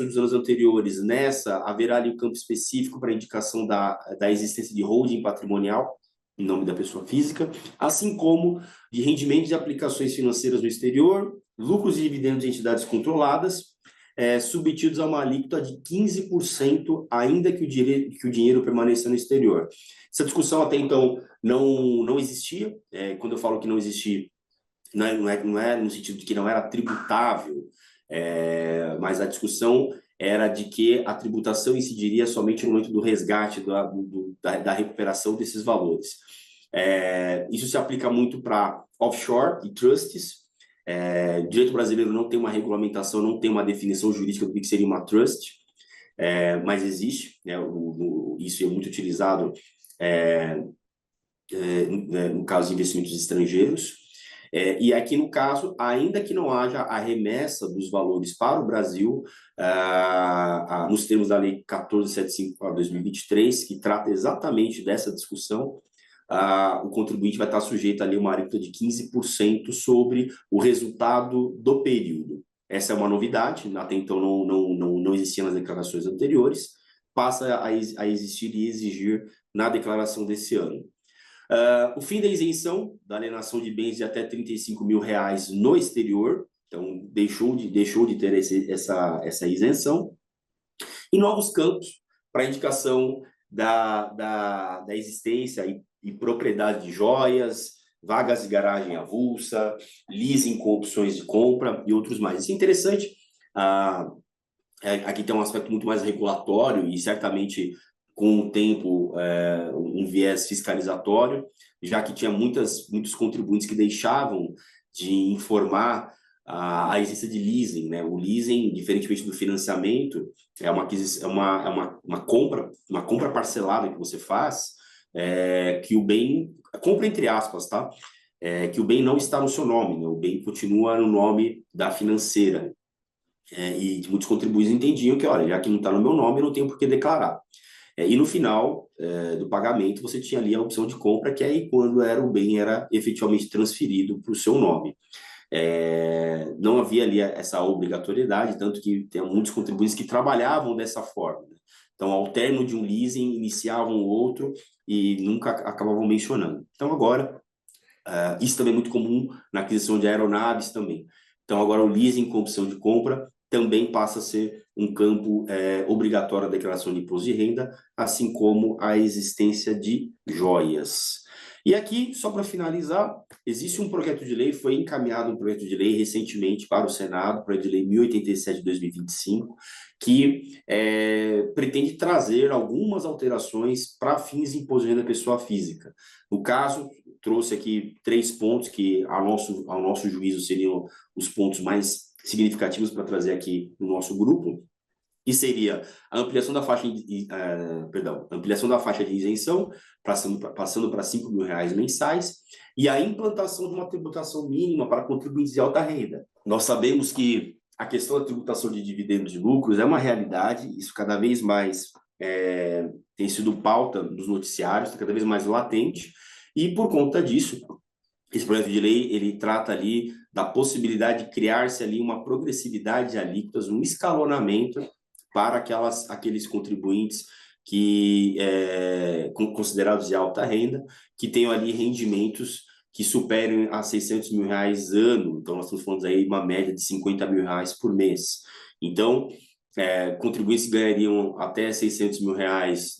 dos anos anteriores, nessa haverá ali o campo específico para indicação da existência de holding patrimonial, em nome da pessoa física, assim como de rendimentos e aplicações financeiras no exterior, lucros e dividendos de entidades controladas, submetidos a uma alíquota de 15%, ainda que o dinheiro permaneça no exterior. Essa discussão até então não existia. Quando eu falo que não existia, não é no sentido de que não era tributável, mas a discussão era de que a tributação incidiria somente no momento do resgate, da recuperação desses valores. Isso se aplica muito para offshore e trusts. O direito brasileiro não tem uma regulamentação, não tem uma definição jurídica do que seria uma trust, mas existe, né? Isso é muito utilizado no caso de investimentos estrangeiros. E aqui, no caso, ainda que não haja a remessa dos valores para o Brasil, nos termos da Lei 1475/2023, que trata exatamente dessa discussão, o contribuinte vai estar sujeito ali a uma alíquota de 15% sobre o resultado do período. Essa é uma novidade, até então não existia nas declarações anteriores, passa a existir e exigir na declaração desse ano. O fim da isenção da alienação de bens de até R$35.000 no exterior, então deixou de ter essa isenção, e novos campos para indicação da existência e propriedade de joias, vagas de garagem avulsa, leasing com opções de compra e outros mais. Isso é interessante. Aqui tem um aspecto muito mais regulatório e certamente com o tempo um viés fiscalizatório, já que tinha muitos contribuintes que deixavam de informar a existência de leasing, né? O leasing, diferentemente do financiamento, é uma compra parcelada que você faz, que o bem, compra entre aspas, tá? Que o bem não está no seu nome, né? O bem continua no nome da financeira. E muitos contribuintes entendiam que, olha, já que não está no meu nome, eu não tenho por que declarar. E no final do pagamento, você tinha ali a opção de compra, que é aí quando o bem era efetivamente transferido para o seu nome. Não havia ali essa obrigatoriedade, tanto que tem muitos contribuintes que trabalhavam dessa forma, né? Então, ao término de um leasing, iniciavam o outro e nunca acabavam mencionando. Então, agora, isso também é muito comum na aquisição de aeronaves também. Então, agora o leasing com opção de compra também passa a ser um campo obrigatório da declaração de imposto de renda, assim como a existência de joias. E aqui, só para finalizar, existe um projeto de lei, foi encaminhado um projeto de lei recentemente para o Senado, projeto de lei 1087 de 2025, que pretende trazer algumas alterações para fins de imposto de renda da pessoa física. No caso, trouxe aqui 3 pontos que, ao nosso juízo, seriam os pontos mais significativos para trazer aqui no nosso grupo, e seria a ampliação da faixa de isenção, passando para R$ 5.000 mensais, e a implantação de uma tributação mínima para contribuintes de alta renda. Nós sabemos que a questão da tributação de dividendos e lucros é uma realidade, isso cada vez mais tem sido pauta dos noticiários, cada vez mais latente, e por conta disso, esse projeto de lei, ele trata ali da possibilidade de criar-se ali uma progressividade de alíquotas, um escalonamento para aqueles contribuintes que considerados de alta renda, que tenham ali rendimentos que superem a R$600 mil ano. Então, nós estamos falando aí de uma média de R$50 mil por mês. Então, contribuintes que ganhariam até R$600 mil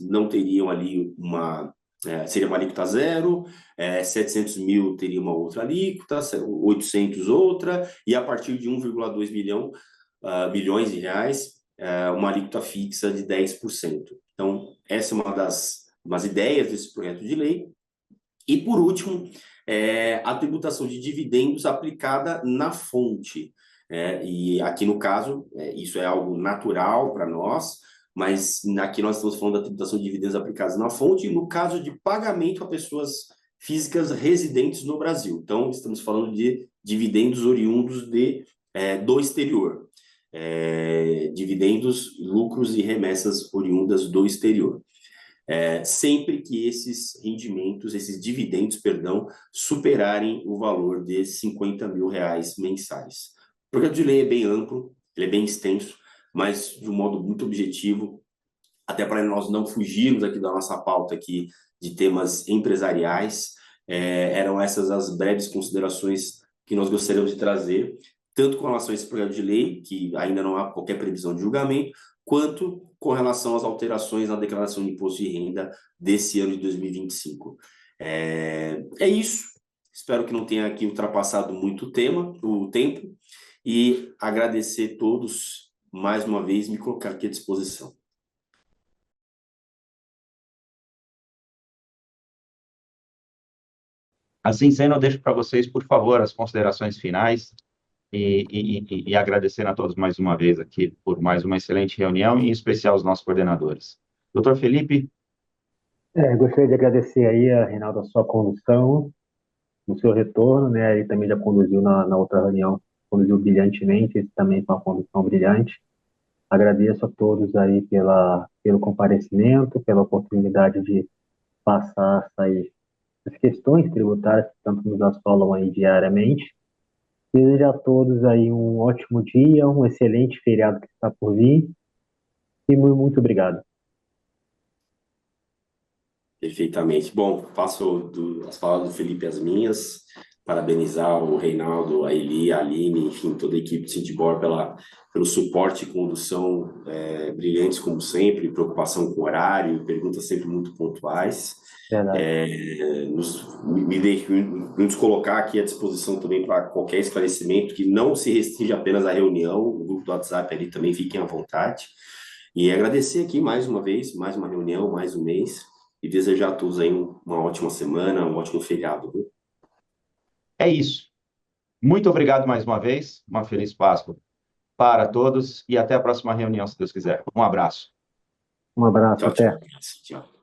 não teriam ali seria uma alíquota zero, 700 mil teria uma outra alíquota, 800 outra, e a partir de 1,2 bilhões de reais, uma alíquota fixa de 10%. Então, essa é umas ideias desse projeto de lei. E, por último, a tributação de dividendos aplicada na fonte. E aqui, no caso, isso é algo natural para nós, mas aqui nós estamos falando da tributação de dividendos aplicados na fonte, no caso de pagamento a pessoas físicas residentes no Brasil. Então, estamos falando de dividendos oriundos do exterior. Dividendos, lucros e remessas oriundas do exterior. Sempre que esses dividendos, superarem o valor de R$50 mil mensais. O projeto de lei é bem amplo, ele é bem extenso, mas de um modo muito objetivo, até para nós não fugirmos aqui da nossa pauta aqui de temas empresariais. Eram essas as breves considerações que nós gostaríamos de trazer, tanto com relação a esse projeto de lei, que ainda não há qualquer previsão de julgamento, quanto com relação às alterações na declaração de imposto de renda desse ano de 2025. É isso. Espero que não tenha aqui ultrapassado muito o tempo, e agradecer a todos mais uma vez, me colocar aqui à disposição. Assim sendo, eu deixo para vocês, por favor, as considerações finais e agradecendo a todos mais uma vez aqui por mais uma excelente reunião, e em especial os nossos coordenadores. Doutor Felipe? Gostaria de agradecer aí, Reinaldo, a sua condução, o seu retorno, né? Ele também já conduziu na outra reunião, conduziu brilhantemente, também com uma condução brilhante. Agradeço a todos aí pelo comparecimento, pela oportunidade de passar as questões tributárias que tanto nos assolam aí diariamente. Desejo a todos aí um ótimo dia, um excelente feriado que está por vir, e muito obrigado. Perfeitamente. Bom, passo as palavras do Felipe as minhas, parabenizar o Reinaldo, a Eli, a Aline, enfim, toda a equipe de Cintibor pelo suporte e condução brilhantes, como sempre, preocupação com horário, perguntas sempre muito pontuais. Nos colocar aqui à disposição também para qualquer esclarecimento, que não se restringe apenas à reunião, o grupo do WhatsApp ali também, fiquem à vontade. E agradecer aqui mais uma vez, mais uma reunião, mais um mês, e desejar a todos aí uma ótima semana, um ótimo feriado. Viu? É isso. Muito obrigado mais uma vez, uma feliz Páscoa para todos, e até a próxima reunião, se Deus quiser. Um abraço. Um abraço, Tchau, até. tchau.